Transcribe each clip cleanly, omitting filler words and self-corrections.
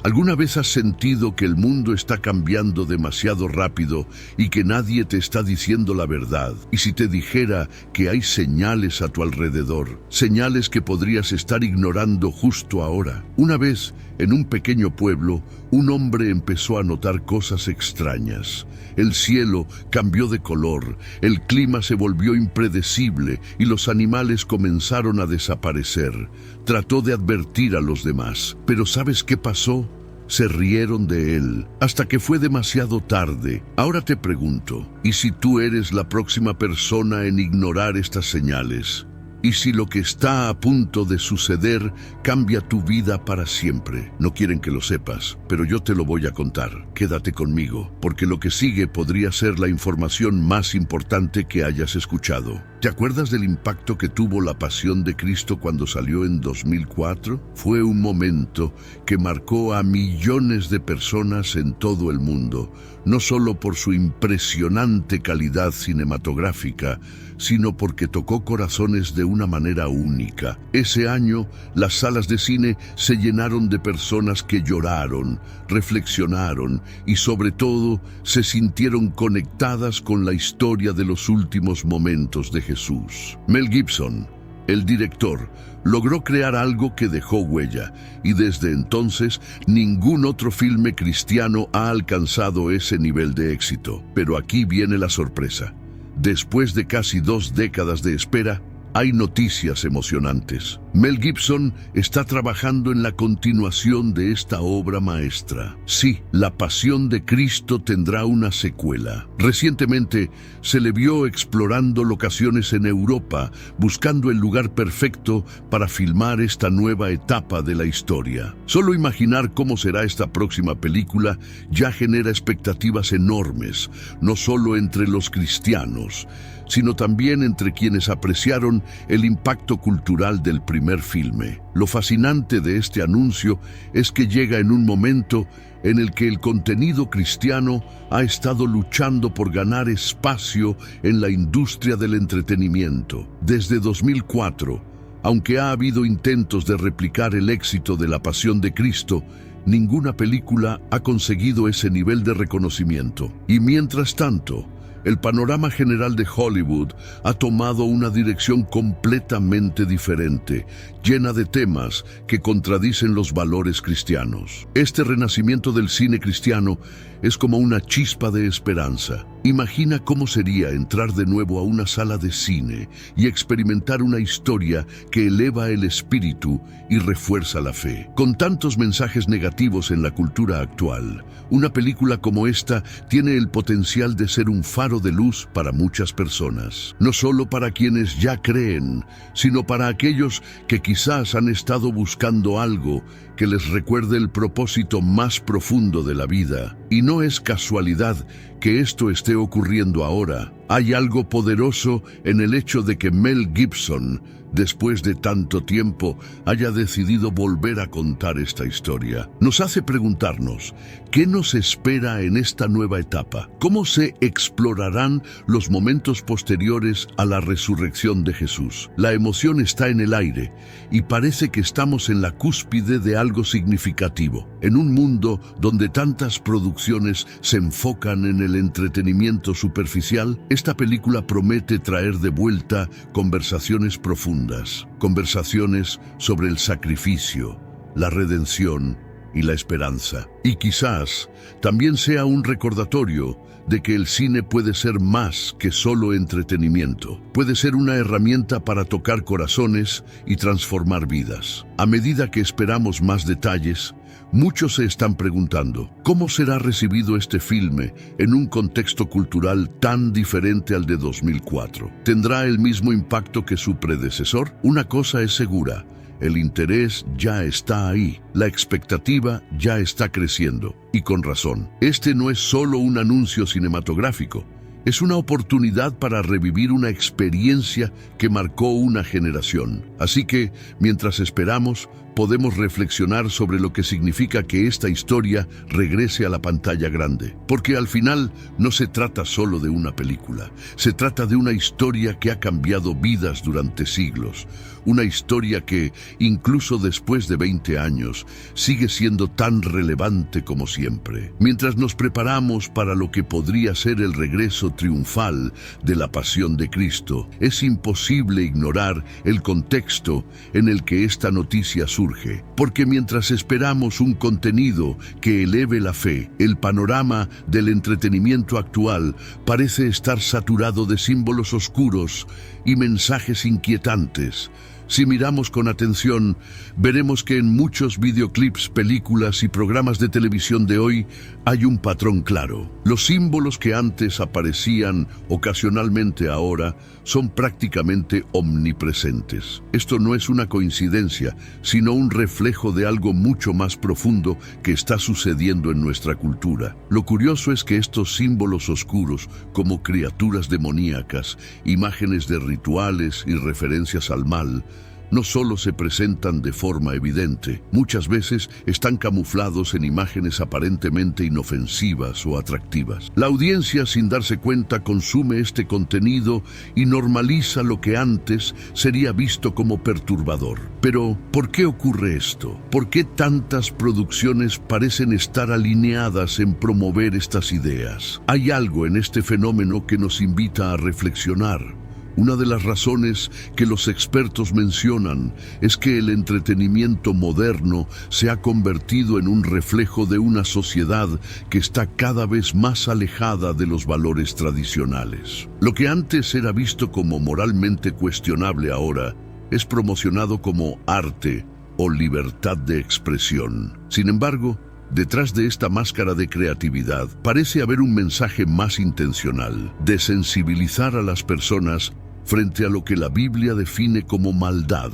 ¿Alguna vez has sentido que el mundo está cambiando demasiado rápido y que nadie te está diciendo la verdad? Y si te dijera que hay señales a tu alrededor, señales que podrías estar ignorando justo ahora. Una vez, en un pequeño pueblo, un hombre empezó a notar cosas extrañas. El cielo cambió de color, el clima se volvió impredecible y los animales comenzaron a desaparecer. Trató de advertir a los demás, pero ¿sabes qué pasó? Se rieron de él, hasta que fue demasiado tarde. Ahora te pregunto, ¿y si tú eres la próxima persona en ignorar estas señales? ¿Y si lo que está a punto de suceder cambia tu vida para siempre? No quieren que lo sepas, pero yo te lo voy a contar. Quédate conmigo, porque lo que sigue podría ser la información más importante que hayas escuchado. ¿Te acuerdas del impacto que tuvo la Pasión de Cristo cuando salió en 2004? Fue un momento que marcó a millones de personas en todo el mundo, no solo por su impresionante calidad cinematográfica, sino porque tocó corazones de una manera única. Ese año, las salas de cine se llenaron de personas que lloraron, reflexionaron y sobre todo se sintieron conectadas con la historia de los últimos momentos de Jesús. Mel Gibson, el director, logró crear algo que dejó huella, y desde entonces ningún otro filme cristiano ha alcanzado ese nivel de éxito. Pero aquí viene la sorpresa. Después de casi 2 décadas de espera, hay noticias emocionantes. Mel Gibson está trabajando en la continuación de esta obra maestra. Sí, La Pasión de Cristo tendrá una secuela. Recientemente se le vio explorando locaciones en Europa, buscando el lugar perfecto para filmar esta nueva etapa de la historia. Solo imaginar cómo será esta próxima película ya genera expectativas enormes, no solo entre los cristianos, sino también entre quienes apreciaron el impacto cultural del primer filme. Lo fascinante de este anuncio es que llega en un momento en el que el contenido cristiano ha estado luchando por ganar espacio en la industria del entretenimiento. Desde 2004, aunque ha habido intentos de replicar el éxito de La Pasión de Cristo, ninguna película ha conseguido ese nivel de reconocimiento. Y mientras tanto, el panorama general de Hollywood ha tomado una dirección completamente diferente, llena de temas que contradicen los valores cristianos. Este renacimiento del cine cristiano es como una chispa de esperanza. Imagina cómo sería entrar de nuevo a una sala de cine y experimentar una historia que eleva el espíritu y refuerza la fe. Con tantos mensajes negativos en la cultura actual, una película como esta tiene el potencial de ser un faro de luz para muchas personas. No solo para quienes ya creen, sino para aquellos que quizás han estado buscando algo que les recuerde el propósito más profundo de la vida. Y no es casualidad que esto esté ocurriendo ahora. Hay algo poderoso en el hecho de que Mel Gibson, después de tanto tiempo, haya decidido volver a contar esta historia. Nos hace preguntarnos, ¿qué nos espera en esta nueva etapa? ¿Cómo se explorarán los momentos posteriores a la resurrección de Jesús? La emoción está en el aire y parece que estamos en la cúspide de algo significativo. En un mundo donde tantas producciones se enfocan en el entretenimiento superficial, esta película promete traer de vuelta conversaciones profundas, conversaciones sobre el sacrificio, la redención y la esperanza. Y quizás también sea un recordatorio de que el cine puede ser más que solo entretenimiento. Puede ser una herramienta para tocar corazones y transformar vidas. A medida que esperamos más detalles, muchos se están preguntando, ¿cómo será recibido este filme en un contexto cultural tan diferente al de 2004? ¿Tendrá el mismo impacto que su predecesor? Una cosa es segura: el interés ya está ahí, la expectativa ya está creciendo, y con razón. Este no es solo un anuncio cinematográfico, es una oportunidad para revivir una experiencia que marcó una generación. Así que, mientras esperamos, podemos reflexionar sobre lo que significa que esta historia regrese a la pantalla grande. Porque al final no se trata solo de una película, se trata de una historia que ha cambiado vidas durante siglos. Una historia que, incluso después de 20 años, sigue siendo tan relevante como siempre. Mientras nos preparamos para lo que podría ser el regreso triunfal de la pasión de Cristo, es imposible ignorar el contexto en el que esta noticia surge. Porque mientras esperamos un contenido que eleve la fe, el panorama del entretenimiento actual parece estar saturado de símbolos oscuros y mensajes inquietantes. Si miramos con atención, veremos que en muchos videoclips, películas y programas de televisión de hoy hay un patrón claro. Los símbolos que antes aparecían ocasionalmente ahora son prácticamente omnipresentes. Esto no es una coincidencia, sino un reflejo de algo mucho más profundo que está sucediendo en nuestra cultura. Lo curioso es que estos símbolos oscuros, como criaturas demoníacas, imágenes de rituales y referencias al mal, no solo se presentan de forma evidente, muchas veces están camuflados en imágenes aparentemente inofensivas o atractivas. La audiencia, sin darse cuenta, consume este contenido y normaliza lo que antes sería visto como perturbador. Pero, ¿por qué ocurre esto? ¿Por qué tantas producciones parecen estar alineadas en promover estas ideas? Hay algo en este fenómeno que nos invita a reflexionar. Una de las razones que los expertos mencionan es que el entretenimiento moderno se ha convertido en un reflejo de una sociedad que está cada vez más alejada de los valores tradicionales. Lo que antes era visto como moralmente cuestionable ahora es promocionado como arte o libertad de expresión. Sin embargo, detrás de esta máscara de creatividad parece haber un mensaje más intencional, de sensibilizar a las personas frente a lo que la Biblia define como maldad.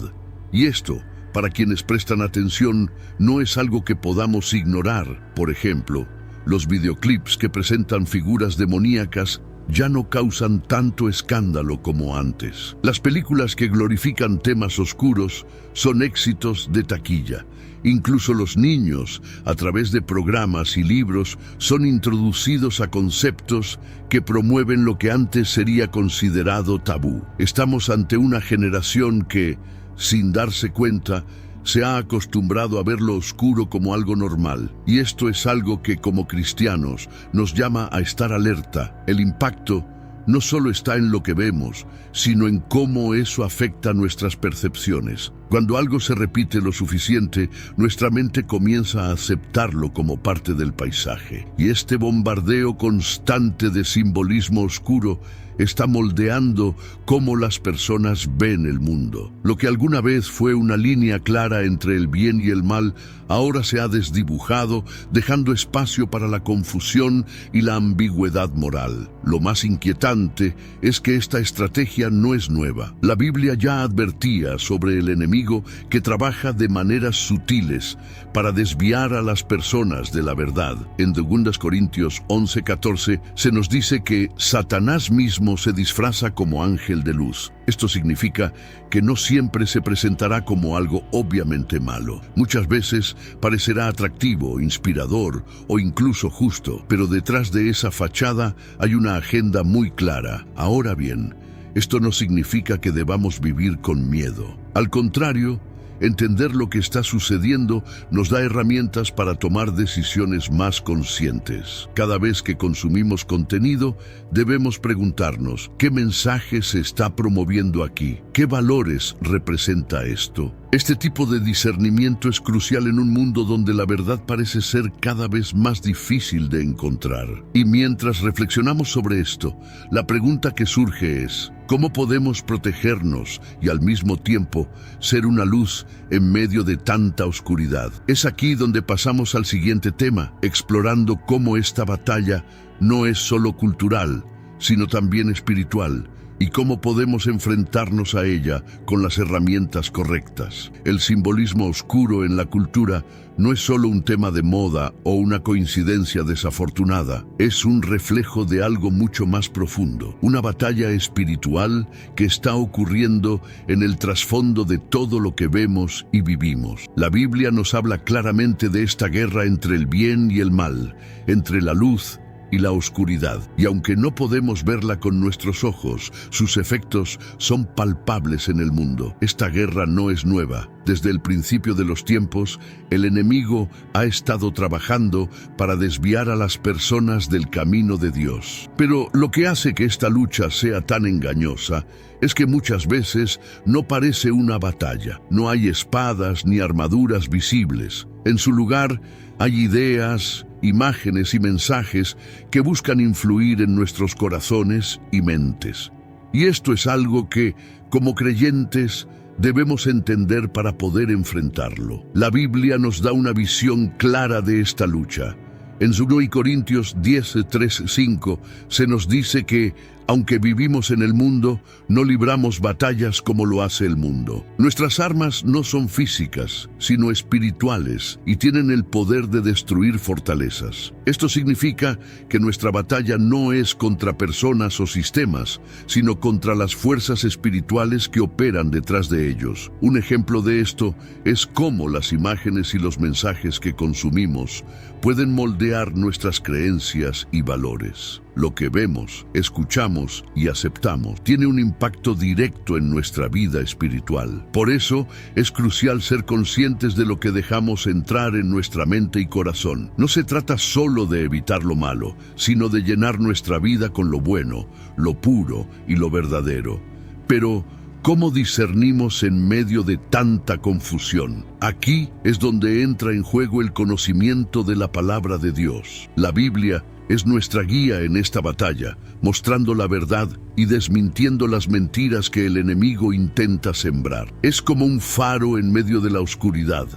Y esto, para quienes prestan atención, no es algo que podamos ignorar. Por ejemplo, los videoclips que presentan figuras demoníacas ya no causan tanto escándalo como antes. Las películas que glorifican temas oscuros son éxitos de taquilla. Incluso los niños, a través de programas y libros, son introducidos a conceptos que promueven lo que antes sería considerado tabú. Estamos ante una generación que, sin darse cuenta, se ha acostumbrado a ver lo oscuro como algo normal. Y esto es algo que, como cristianos, nos llama a estar alerta. El impacto no solo está en lo que vemos, sino en cómo eso afecta nuestras percepciones. Cuando algo se repite lo suficiente, nuestra mente comienza a aceptarlo como parte del paisaje. Y este bombardeo constante de simbolismo oscuro está moldeando cómo las personas ven el mundo. Lo que alguna vez fue una línea clara entre el bien y el mal, ahora se ha desdibujado, dejando espacio para la confusión y la ambigüedad moral. Lo más inquietante es que esta estrategia no es nueva. La Biblia ya advertía sobre el enemigo que trabaja de maneras sutiles para desviar a las personas de la verdad. En 2 Corintios 11:14 se nos dice que Satanás mismo se disfraza como ángel de luz. Esto significa que no siempre se presentará como algo obviamente malo. Muchas veces parecerá atractivo, inspirador o incluso justo, pero detrás de esa fachada hay una agenda muy clara. Ahora bien, esto no significa que debamos vivir con miedo. Al contrario, entender lo que está sucediendo nos da herramientas para tomar decisiones más conscientes. Cada vez que consumimos contenido, debemos preguntarnos, ¿qué mensaje se está promoviendo aquí? ¿Qué valores representa esto? Este tipo de discernimiento es crucial en un mundo donde la verdad parece ser cada vez más difícil de encontrar. Y mientras reflexionamos sobre esto, la pregunta que surge es, ¿cómo podemos protegernos y al mismo tiempo ser una luz en medio de tanta oscuridad? Es aquí donde pasamos al siguiente tema, explorando cómo esta batalla no es solo cultural, sino también espiritual. y cómo podemos enfrentarnos a ella con las herramientas correctas. El simbolismo oscuro en la cultura no es solo un tema de moda o una coincidencia desafortunada, es un reflejo de algo mucho más profundo, una batalla espiritual que está ocurriendo en el trasfondo de todo lo que vemos y vivimos. La Biblia nos habla claramente de esta guerra entre el bien y el mal, entre la luz y la oscuridad. Y aunque no podemos verla con nuestros ojos, sus efectos son palpables en el mundo. Esta guerra no es nueva. Desde el principio de los tiempos, el enemigo ha estado trabajando para desviar a las personas del camino de Dios. Pero lo que hace que esta lucha sea tan engañosa es que muchas veces no parece una batalla. No hay espadas ni armaduras visibles. En su lugar, hay ideas, imágenes y mensajes que buscan influir en nuestros corazones y mentes. Y esto es algo que, como creyentes, debemos entender para poder enfrentarlo. La Biblia nos da una visión clara de esta lucha. En 2 Corintios 10:3-5 se nos dice que, aunque vivimos en el mundo, no libramos batallas como lo hace el mundo. Nuestras armas no son físicas, sino espirituales, y tienen el poder de destruir fortalezas. Esto significa que nuestra batalla no es contra personas o sistemas, sino contra las fuerzas espirituales que operan detrás de ellos. Un ejemplo de esto es cómo las imágenes y los mensajes que consumimos pueden moldear nuestras creencias y valores. Lo que vemos, escuchamos y aceptamos tiene un impacto directo en nuestra vida espiritual. Por eso es crucial ser conscientes de lo que dejamos entrar en nuestra mente y corazón. No se trata solo de evitar lo malo, sino de llenar nuestra vida con lo bueno, lo puro y lo verdadero. Pero ¿cómo discernimos en medio de tanta confusión? Aquí es donde entra en juego el conocimiento de la palabra de Dios. La Biblia es nuestra guía en esta batalla, mostrando la verdad y desmintiendo las mentiras que el enemigo intenta sembrar. Es como un faro en medio de la oscuridad,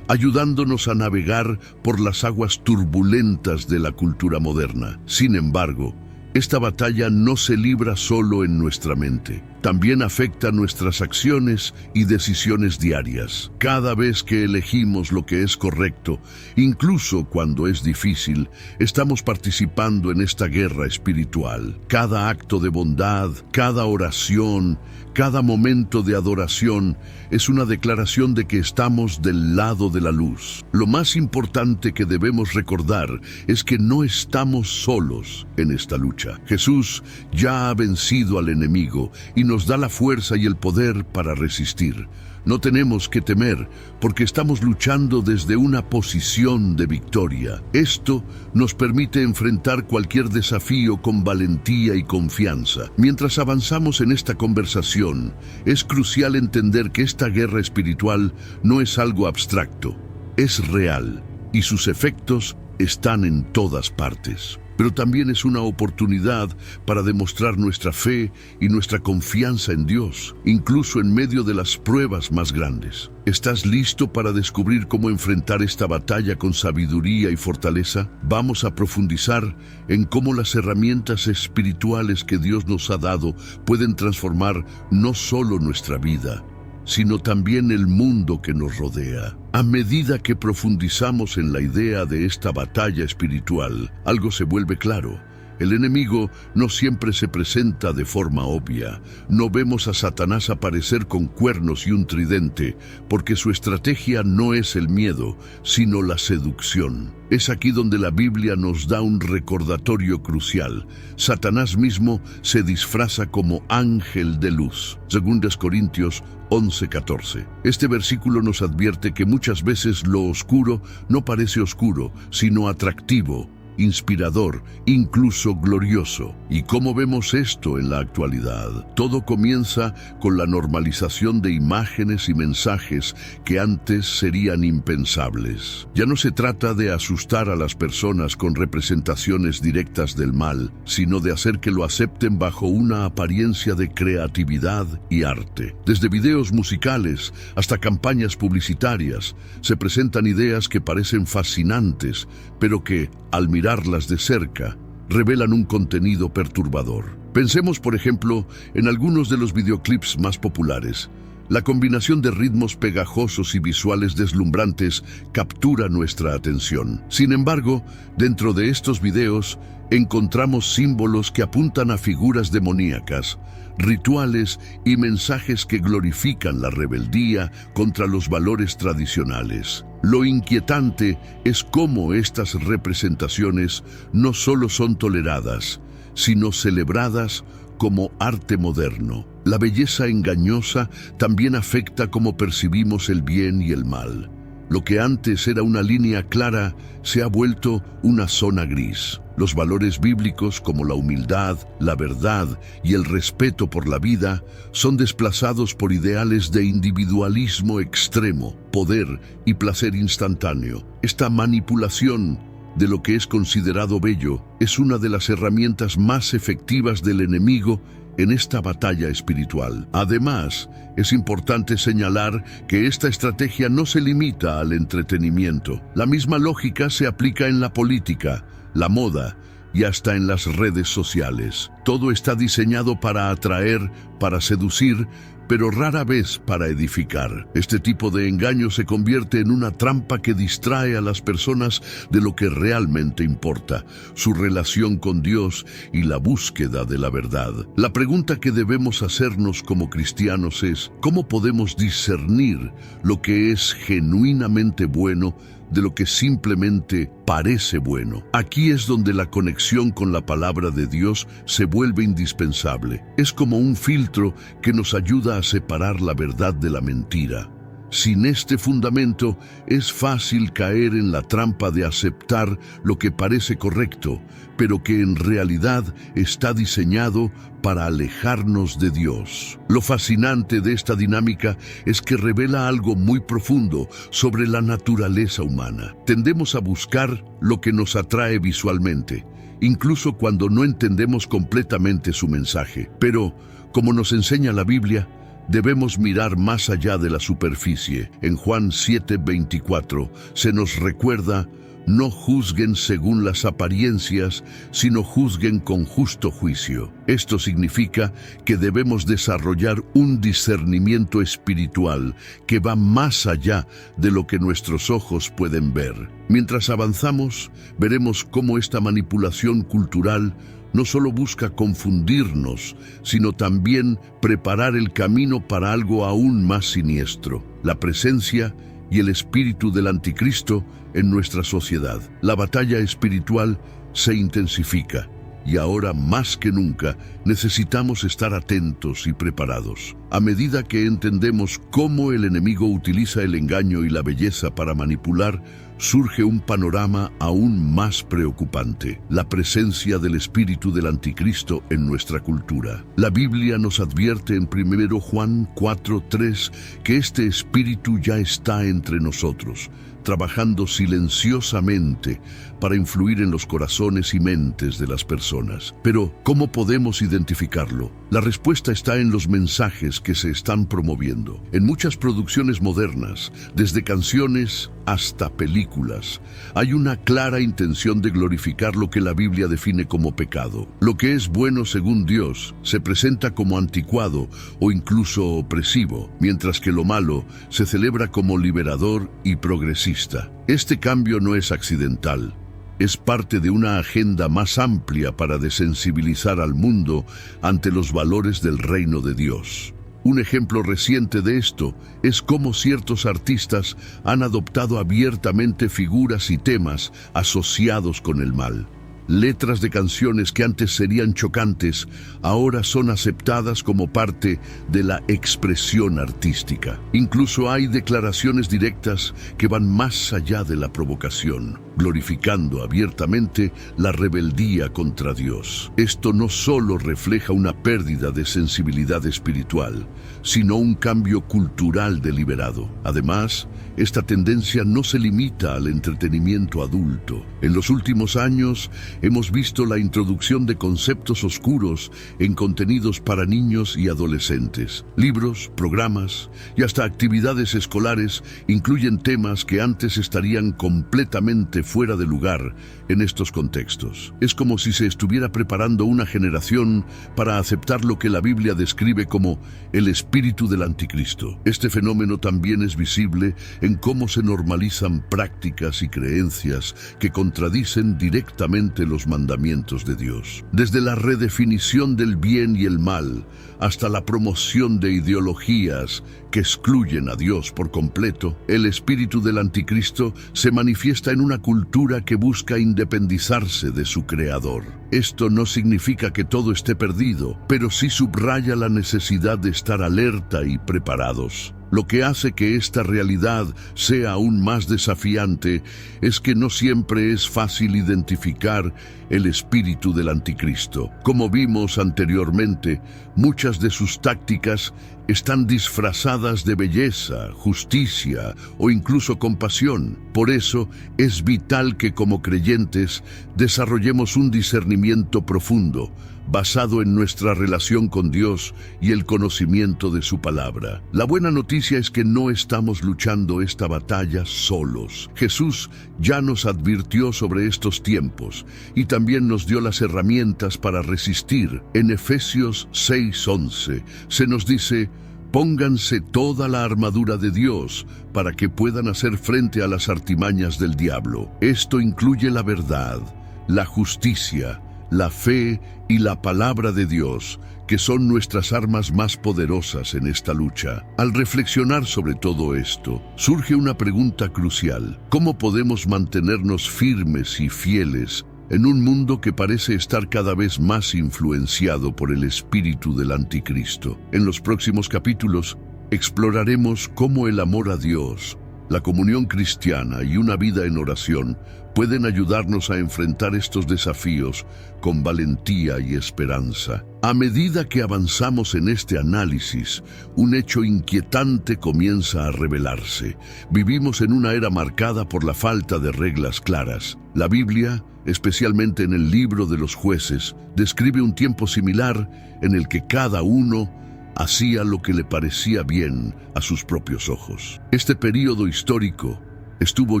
ayudándonos a navegar por las aguas turbulentas de la cultura moderna. Sin embargo, esta batalla no se libra solo en nuestra mente. También afecta nuestras acciones y decisiones diarias. Cada vez que elegimos lo que es correcto, incluso cuando es difícil, estamos participando en esta guerra espiritual. Cada acto de bondad, cada oración, cada momento de adoración es una declaración de que estamos del lado de la luz. Lo más importante que debemos recordar es que no estamos solos en esta lucha. Jesús ya ha vencido al enemigo y nos da la fuerza y el poder para resistir. No tenemos que temer porque estamos luchando desde una posición de victoria. Esto nos permite enfrentar cualquier desafío con valentía y confianza. Mientras avanzamos en esta conversación, es crucial entender que esta guerra espiritual no es algo abstracto, es real y sus efectos están en todas partes. Pero también es una oportunidad para demostrar nuestra fe y nuestra confianza en Dios, incluso en medio de las pruebas más grandes. ¿Estás listo para descubrir cómo enfrentar esta batalla con sabiduría y fortaleza? Vamos a profundizar en cómo las herramientas espirituales que Dios nos ha dado pueden transformar no solo nuestra vida, sino también el mundo que nos rodea. A medida que profundizamos en la idea de esta batalla espiritual, algo se vuelve claro. El enemigo no siempre se presenta de forma obvia. No vemos a Satanás aparecer con cuernos y un tridente, porque su estrategia no es el miedo, sino la seducción. Es aquí donde la Biblia nos da un recordatorio crucial. Satanás mismo se disfraza como ángel de luz. 2 Corintios 11:14. Este versículo nos advierte que muchas veces lo oscuro no parece oscuro, sino atractivo, inspirador, incluso glorioso. ¿Y cómo vemos esto en la actualidad? Todo comienza con la normalización de imágenes y mensajes que antes serían impensables. Ya no se trata de asustar a las personas con representaciones directas del mal, sino de hacer que lo acepten bajo una apariencia de creatividad y arte. Desde videos musicales hasta campañas publicitarias, se presentan ideas que parecen fascinantes, pero que, al mirarlas de cerca, revelan un contenido perturbador. Pensemos, por ejemplo, en algunos de los videoclips más populares. La combinación de ritmos pegajosos y visuales deslumbrantes captura nuestra atención. Sin embargo, dentro de estos videos encontramos símbolos que apuntan a figuras demoníacas, rituales y mensajes que glorifican la rebeldía contra los valores tradicionales. Lo inquietante es cómo estas representaciones no solo son toleradas, sino celebradas como arte moderno. La belleza engañosa también afecta cómo percibimos el bien y el mal. Lo que antes era una línea clara se ha vuelto una zona gris. Los valores bíblicos como la humildad, la verdad y el respeto por la vida son desplazados por ideales de individualismo extremo, poder y placer instantáneo. Esta manipulación de lo que es considerado bello es una de las herramientas más efectivas del enemigo en esta batalla espiritual. Además, es importante señalar que esta estrategia no se limita al entretenimiento. La misma lógica se aplica en la política, la moda y hasta en las redes sociales. Todo está diseñado para atraer, para seducir, pero rara vez para edificar. Este tipo de engaño se convierte en una trampa que distrae a las personas de lo que realmente importa, su relación con Dios y la búsqueda de la verdad. La pregunta que debemos hacernos como cristianos es: ¿cómo podemos discernir lo que es genuinamente bueno de lo que simplemente parece bueno? Aquí es donde la conexión con la palabra de Dios se vuelve indispensable. Es como un filtro que nos ayuda a separar la verdad de la mentira. Sin este fundamento, es fácil caer en la trampa de aceptar lo que parece correcto, pero que en realidad está diseñado para alejarnos de Dios. Lo fascinante de esta dinámica es que revela algo muy profundo sobre la naturaleza humana. Tendemos a buscar lo que nos atrae visualmente, incluso cuando no entendemos completamente su mensaje. Pero, como nos enseña la Biblia, debemos mirar más allá de la superficie. En Juan 7:24 se nos recuerda: no juzguen según las apariencias, sino juzguen con justo juicio. Esto significa que debemos desarrollar un discernimiento espiritual que va más allá de lo que nuestros ojos pueden ver. Mientras avanzamos, veremos cómo esta manipulación cultural no solo busca confundirnos, sino también preparar el camino para algo aún más siniestro: la presencia y el espíritu del anticristo en nuestra sociedad. La batalla espiritual se intensifica y ahora más que nunca necesitamos estar atentos y preparados. A medida que entendemos cómo el enemigo utiliza el engaño y la belleza para manipular, surge un panorama aún más preocupante: la presencia del espíritu del anticristo en nuestra cultura. La Biblia nos advierte en 1 Juan 4:3 que este espíritu ya está entre nosotros, trabajando silenciosamente para influir en los corazones y mentes de las personas. Pero, ¿cómo podemos identificarlo? La respuesta está en los mensajes que se están promoviendo. En muchas producciones modernas, desde canciones hasta películas, hay una clara intención de glorificar lo que la Biblia define como pecado. Lo que es bueno según Dios se presenta como anticuado o incluso opresivo, mientras que lo malo se celebra como liberador y progresista. Este cambio no es accidental. Es parte de una agenda más amplia para desensibilizar al mundo ante los valores del reino de Dios. Un ejemplo reciente de esto es cómo ciertos artistas han adoptado abiertamente figuras y temas asociados con el mal. Letras de canciones que antes serían chocantes, ahora son aceptadas como parte de la expresión artística. Incluso hay declaraciones directas que van más allá de la provocación, glorificando abiertamente la rebeldía contra Dios. Esto no solo refleja una pérdida de sensibilidad espiritual, sino un cambio cultural deliberado. Además, esta tendencia no se limita al entretenimiento adulto. En los últimos años, hemos visto la introducción de conceptos oscuros en contenidos para niños y adolescentes. Libros, programas y hasta actividades escolares incluyen temas que antes estarían completamente fuera de lugar en estos contextos. Es como si se estuviera preparando una generación para aceptar lo que la Biblia describe como el espíritu del anticristo. Este fenómeno también es visible en cómo se normalizan prácticas y creencias que contradicen directamente los mandamientos de Dios. Desde la redefinición del bien y el mal hasta la promoción de ideologías que excluyen a Dios por completo, el espíritu del anticristo se manifiesta en una cultura que busca independizarse de su creador. Esto no significa que todo esté perdido, pero sí subraya la necesidad de estar alerta y preparados. Lo que hace que esta realidad sea aún más desafiante es que no siempre es fácil identificar el espíritu del anticristo. Como vimos anteriormente, muchas de sus tácticas están disfrazadas de belleza, justicia o incluso compasión. Por eso es vital que como creyentes desarrollemos un discernimiento profundo, basado en nuestra relación con Dios y el conocimiento de su palabra. La buena noticia es que no estamos luchando esta batalla solos. Jesús ya nos advirtió sobre estos tiempos y también nos dio las herramientas para resistir. En Efesios 6:11 se nos dice: pónganse toda la armadura de Dios para que puedan hacer frente a las artimañas del diablo. Esto incluye la verdad, la justicia, la fe y la palabra de Dios, que son nuestras armas más poderosas en esta lucha. Al reflexionar sobre todo esto, surge una pregunta crucial: ¿cómo podemos mantenernos firmes y fieles en un mundo que parece estar cada vez más influenciado por el espíritu del anticristo? En los próximos capítulos exploraremos cómo el amor a Dios, la comunión cristiana y una vida en oración pueden ayudarnos a enfrentar estos desafíos con valentía y esperanza. A medida que avanzamos en este análisis, un hecho inquietante comienza a revelarse. Vivimos en una era marcada por la falta de reglas claras. La Biblia, especialmente en el libro de los Jueces, describe un tiempo similar en el que cada uno hacía lo que le parecía bien a sus propios ojos. Este período histórico estuvo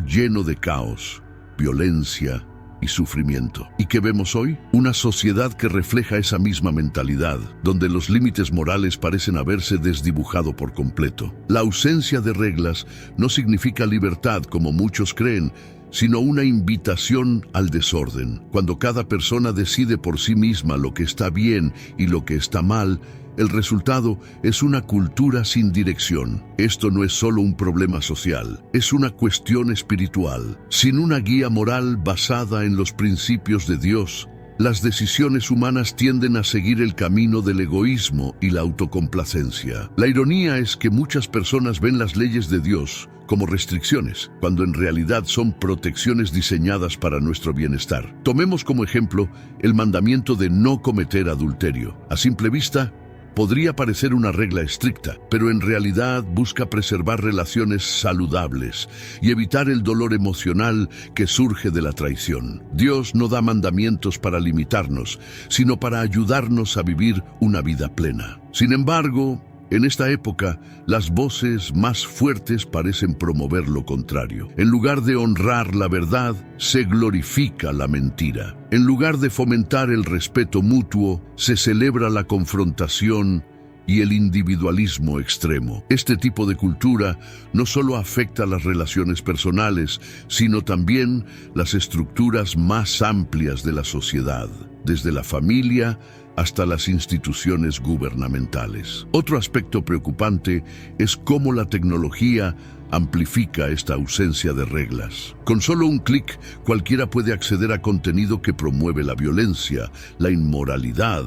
lleno de caos, violencia y sufrimiento. ¿Y qué vemos hoy? Una sociedad que refleja esa misma mentalidad, donde los límites morales parecen haberse desdibujado por completo. La ausencia de reglas no significa libertad, como muchos creen, sino una invitación al desorden. Cuando cada persona decide por sí misma lo que está bien y lo que está mal, el resultado es una cultura sin dirección. Esto no es solo un problema social, es una cuestión espiritual. Sin una guía moral basada en los principios de Dios, las decisiones humanas tienden a seguir el camino del egoísmo y la autocomplacencia. La ironía es que muchas personas ven las leyes de Dios como restricciones, cuando en realidad son protecciones diseñadas para nuestro bienestar. Tomemos como ejemplo el mandamiento de no cometer adulterio. A simple vista, podría parecer una regla estricta, pero en realidad busca preservar relaciones saludables y evitar el dolor emocional que surge de la traición. Dios no da mandamientos para limitarnos, sino para ayudarnos a vivir una vida plena. Sin embargo, en esta época, las voces más fuertes parecen promover lo contrario. En lugar de honrar la verdad, se glorifica la mentira. En lugar de fomentar el respeto mutuo, se celebra la confrontación y el individualismo extremo. Este tipo de cultura no solo afecta las relaciones personales, sino también las estructuras más amplias de la sociedad, desde la familia hasta las instituciones gubernamentales. Otro aspecto preocupante es cómo la tecnología amplifica esta ausencia de reglas. Con solo un clic, cualquiera puede acceder a contenido que promueve la violencia, la inmoralidad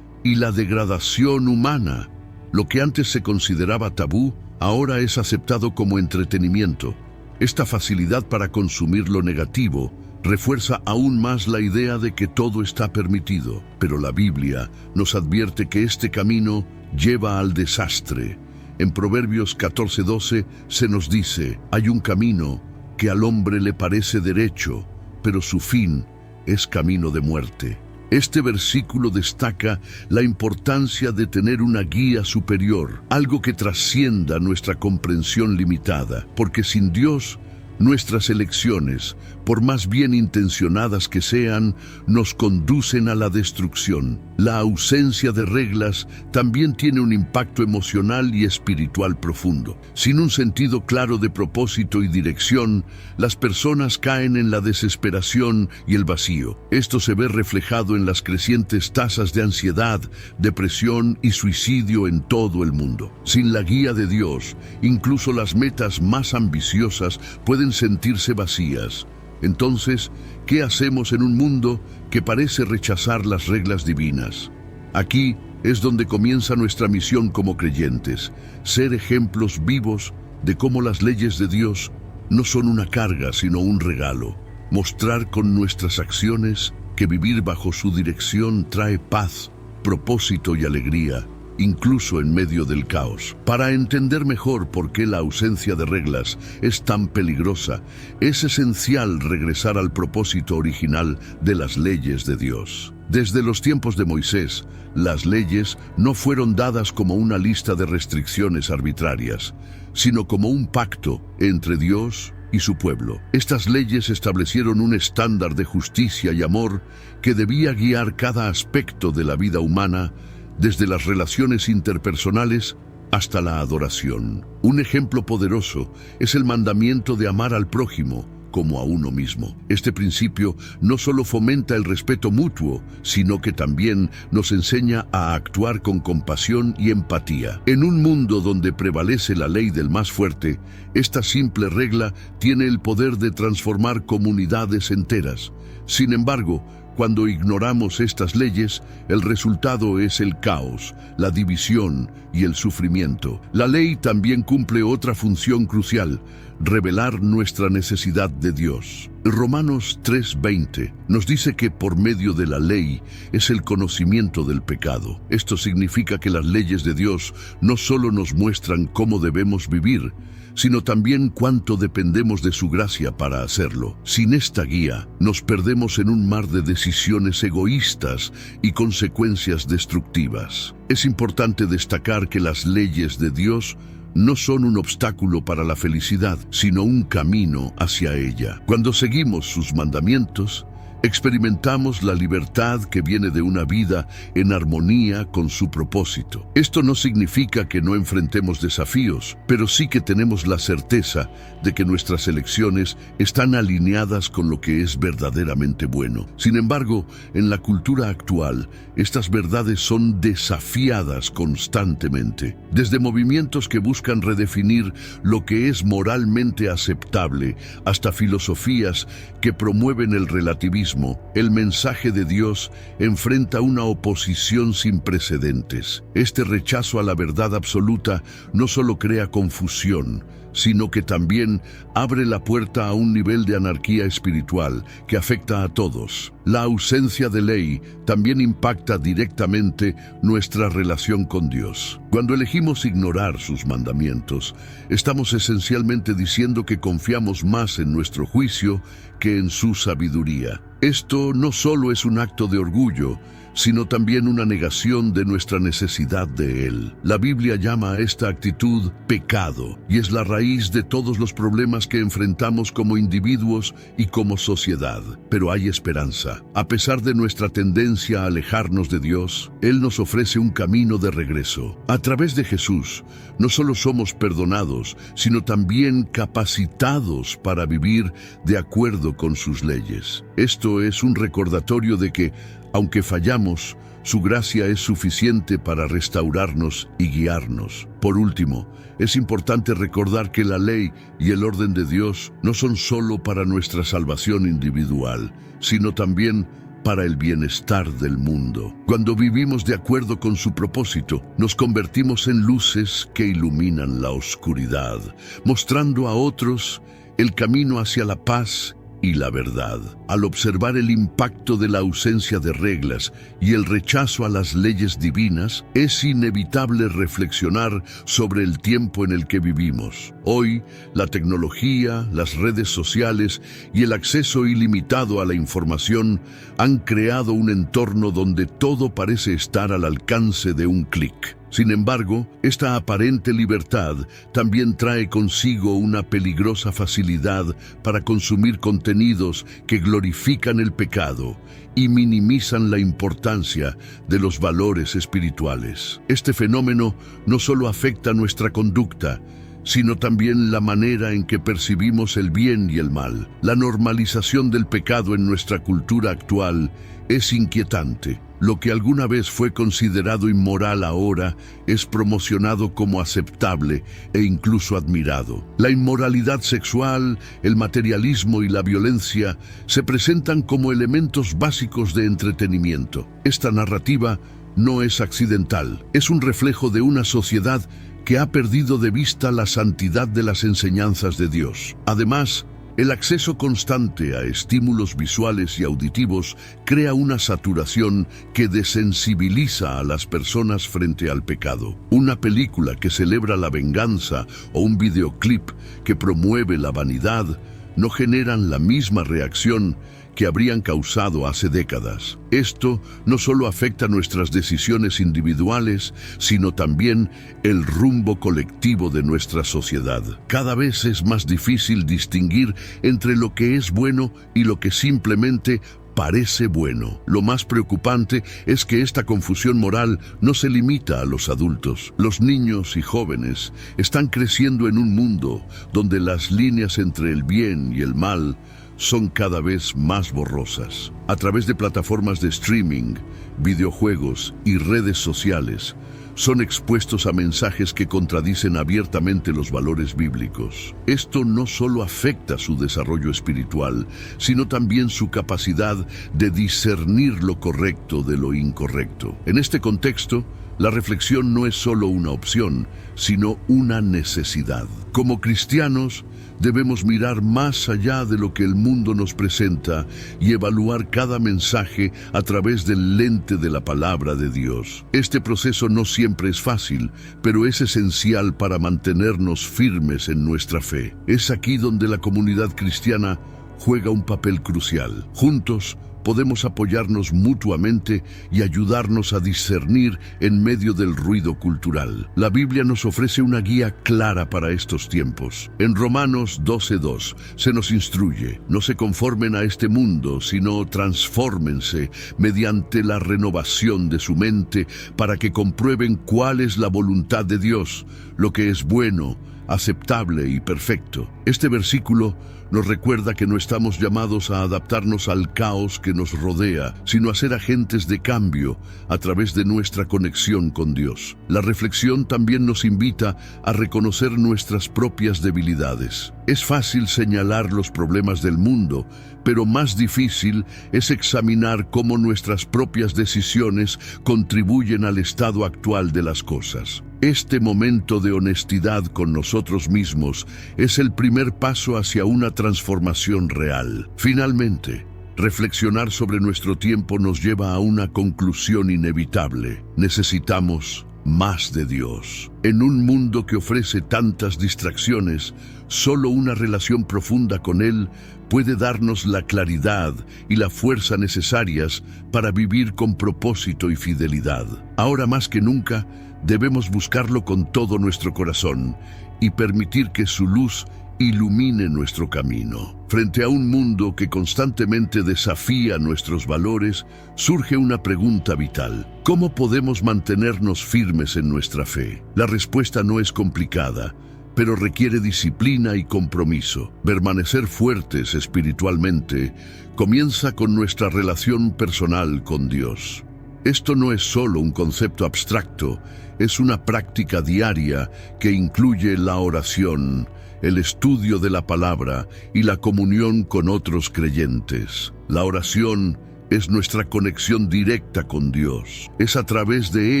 y la degradación humana. Lo que antes se consideraba tabú, ahora es aceptado como entretenimiento. Esta facilidad para consumir lo negativo refuerza aún más la idea de que todo está permitido, pero la Biblia nos advierte que este camino lleva al desastre. En Proverbios 14:12 se nos dice: hay un camino que al hombre le parece derecho, pero su fin es camino de muerte. Este versículo destaca la importancia de tener una guía superior, algo que trascienda nuestra comprensión limitada, porque sin Dios, nuestras elecciones, por más bien intencionadas que sean, nos conducen a la destrucción. La ausencia de reglas también tiene un impacto emocional y espiritual profundo. Sin un sentido claro de propósito y dirección, las personas caen en la desesperación y el vacío. Esto se ve reflejado en las crecientes tasas de ansiedad, depresión y suicidio en todo el mundo. Sin la guía de Dios, incluso las metas más ambiciosas pueden sentirse vacías. Entonces, ¿qué hacemos en un mundo que parece rechazar las reglas divinas? Aquí es donde comienza nuestra misión como creyentes, ser ejemplos vivos de cómo las leyes de Dios no son una carga, sino un regalo. Mostrar con nuestras acciones que vivir bajo su dirección trae paz, propósito y alegría, incluso en medio del caos. Para entender mejor por qué la ausencia de reglas es tan peligrosa, es esencial regresar al propósito original de las leyes de Dios. Desde los tiempos de Moisés, las leyes no fueron dadas como una lista de restricciones arbitrarias, sino como un pacto entre Dios y su pueblo. Estas leyes establecieron un estándar de justicia y amor que debía guiar cada aspecto de la vida humana, desde las relaciones interpersonales hasta la adoración. Un ejemplo poderoso es el mandamiento de amar al prójimo como a uno mismo. Este principio no solo fomenta el respeto mutuo, sino que también nos enseña a actuar con compasión y empatía. En un mundo donde prevalece la ley del más fuerte, esta simple regla tiene el poder de transformar comunidades enteras. Sin embargo, cuando ignoramos estas leyes, el resultado es el caos, la división y el sufrimiento. La ley también cumple otra función crucial: revelar nuestra necesidad de Dios. Romanos 3:20 nos dice que por medio de la ley es el conocimiento del pecado. Esto significa que las leyes de Dios no solo nos muestran cómo debemos vivir, sino también cuánto dependemos de su gracia para hacerlo. Sin esta guía, nos perdemos en un mar de decisiones egoístas y consecuencias destructivas. Es importante destacar que las leyes de Dios no son un obstáculo para la felicidad, sino un camino hacia ella. Cuando seguimos sus mandamientos, experimentamos la libertad que viene de una vida en armonía con su propósito. Esto no significa que no enfrentemos desafíos, pero sí que tenemos la certeza de que nuestras elecciones están alineadas con lo que es verdaderamente bueno. Sin embargo, en la cultura actual, estas verdades son desafiadas constantemente. Desde movimientos que buscan redefinir lo que es moralmente aceptable, hasta filosofías que promueven el relativismo, el mensaje de Dios enfrenta una oposición sin precedentes. Este rechazo a la verdad absoluta no solo crea confusión, sino que también abre la puerta a un nivel de anarquía espiritual que afecta a todos. La ausencia de ley también impacta directamente nuestra relación con Dios. Cuando elegimos ignorar sus mandamientos, estamos esencialmente diciendo que confiamos más en nuestro juicio que en su sabiduría. Esto no solo es un acto de orgullo, sino también una negación de nuestra necesidad de Él. La Biblia llama a esta actitud pecado, y es la raíz de todos los problemas que enfrentamos como individuos y como sociedad. Pero hay esperanza. A pesar de nuestra tendencia a alejarnos de Dios, Él nos ofrece un camino de regreso. A través de Jesús, no solo somos perdonados, sino también capacitados para vivir de acuerdo con sus leyes. Esto es un recordatorio de que, aunque fallamos, su gracia es suficiente para restaurarnos y guiarnos. Por último, es importante recordar que la ley y el orden de Dios no son solo para nuestra salvación individual, sino también para el bienestar del mundo. Cuando vivimos de acuerdo con su propósito, nos convertimos en luces que iluminan la oscuridad, mostrando a otros el camino hacia la paz y la verdad. Al observar el impacto de la ausencia de reglas y el rechazo a las leyes divinas, es inevitable reflexionar sobre el tiempo en el que vivimos. Hoy, la tecnología, las redes sociales y el acceso ilimitado a la información han creado un entorno donde todo parece estar al alcance de un clic. Sin embargo, esta aparente libertad también trae consigo una peligrosa facilidad para consumir contenidos que glorifican el pecado y minimizan la importancia de los valores espirituales. Este fenómeno no solo afecta nuestra conducta, sino también la manera en que percibimos el bien y el mal. La normalización del pecado en nuestra cultura actual es inquietante. Lo que alguna vez fue considerado inmoral ahora es promocionado como aceptable e incluso admirado. La inmoralidad sexual, el materialismo y la violencia se presentan como elementos básicos de entretenimiento. Esta narrativa no es accidental, es un reflejo de una sociedad que ha perdido de vista la santidad de las enseñanzas de Dios. Además, el acceso constante a estímulos visuales y auditivos crea una saturación que desensibiliza a las personas frente al pecado. Una película que celebra la venganza o un videoclip que promueve la vanidad no generan la misma reacción que habrían causado hace décadas. Esto no solo afecta nuestras decisiones individuales, sino también el rumbo colectivo de nuestra sociedad. Cada vez es más difícil distinguir entre lo que es bueno y lo que simplemente parece bueno. Lo más preocupante es que esta confusión moral no se limita a los adultos. Los niños y jóvenes están creciendo en un mundo donde las líneas entre el bien y el mal son cada vez más borrosas. A través de plataformas de streaming, videojuegos y redes sociales, son expuestos a mensajes que contradicen abiertamente los valores bíblicos. Esto no solo afecta su desarrollo espiritual, sino también su capacidad de discernir lo correcto de lo incorrecto. En este contexto, la reflexión no es solo una opción, sino una necesidad. Como cristianos, debemos mirar más allá de lo que el mundo nos presenta y evaluar cada mensaje a través del lente de la palabra de Dios. Este proceso no siempre es fácil, pero es esencial para mantenernos firmes en nuestra fe. Es aquí donde la comunidad cristiana juega un papel crucial. Juntos, podemos apoyarnos mutuamente y ayudarnos a discernir en medio del ruido cultural. La Biblia nos ofrece una guía clara para estos tiempos. En Romanos 12:2 se nos instruye: no se conformen a este mundo, sino transfórmense mediante la renovación de su mente para que comprueben cuál es la voluntad de Dios, lo que es bueno, aceptable y perfecto. Este versículo nos recuerda que no estamos llamados a adaptarnos al caos que nos rodea, sino a ser agentes de cambio a través de nuestra conexión con Dios. La reflexión también nos invita a reconocer nuestras propias debilidades. Es fácil señalar los problemas del mundo, pero más difícil es examinar cómo nuestras propias decisiones contribuyen al estado actual de las cosas. Este momento de honestidad con nosotros mismos es el primer paso hacia una transformación real. Finalmente, reflexionar sobre nuestro tiempo nos lleva a una conclusión inevitable. Necesitamos más de Dios. En un mundo que ofrece tantas distracciones, solo una relación profunda con Él puede darnos la claridad y la fuerza necesarias para vivir con propósito y fidelidad. Ahora más que nunca, debemos buscarlo con todo nuestro corazón y permitir que su luz ilumine nuestro camino. Frente a un mundo que constantemente desafía nuestros valores, surge una pregunta vital: ¿cómo podemos mantenernos firmes en nuestra fe? La respuesta no es complicada, pero requiere disciplina y compromiso. Permanecer fuertes espiritualmente comienza con nuestra relación personal con Dios. Esto no es solo un concepto abstracto, es una práctica diaria que incluye la oración, el estudio de la palabra y la comunión con otros creyentes. La oración es nuestra conexión directa con Dios. Es a través de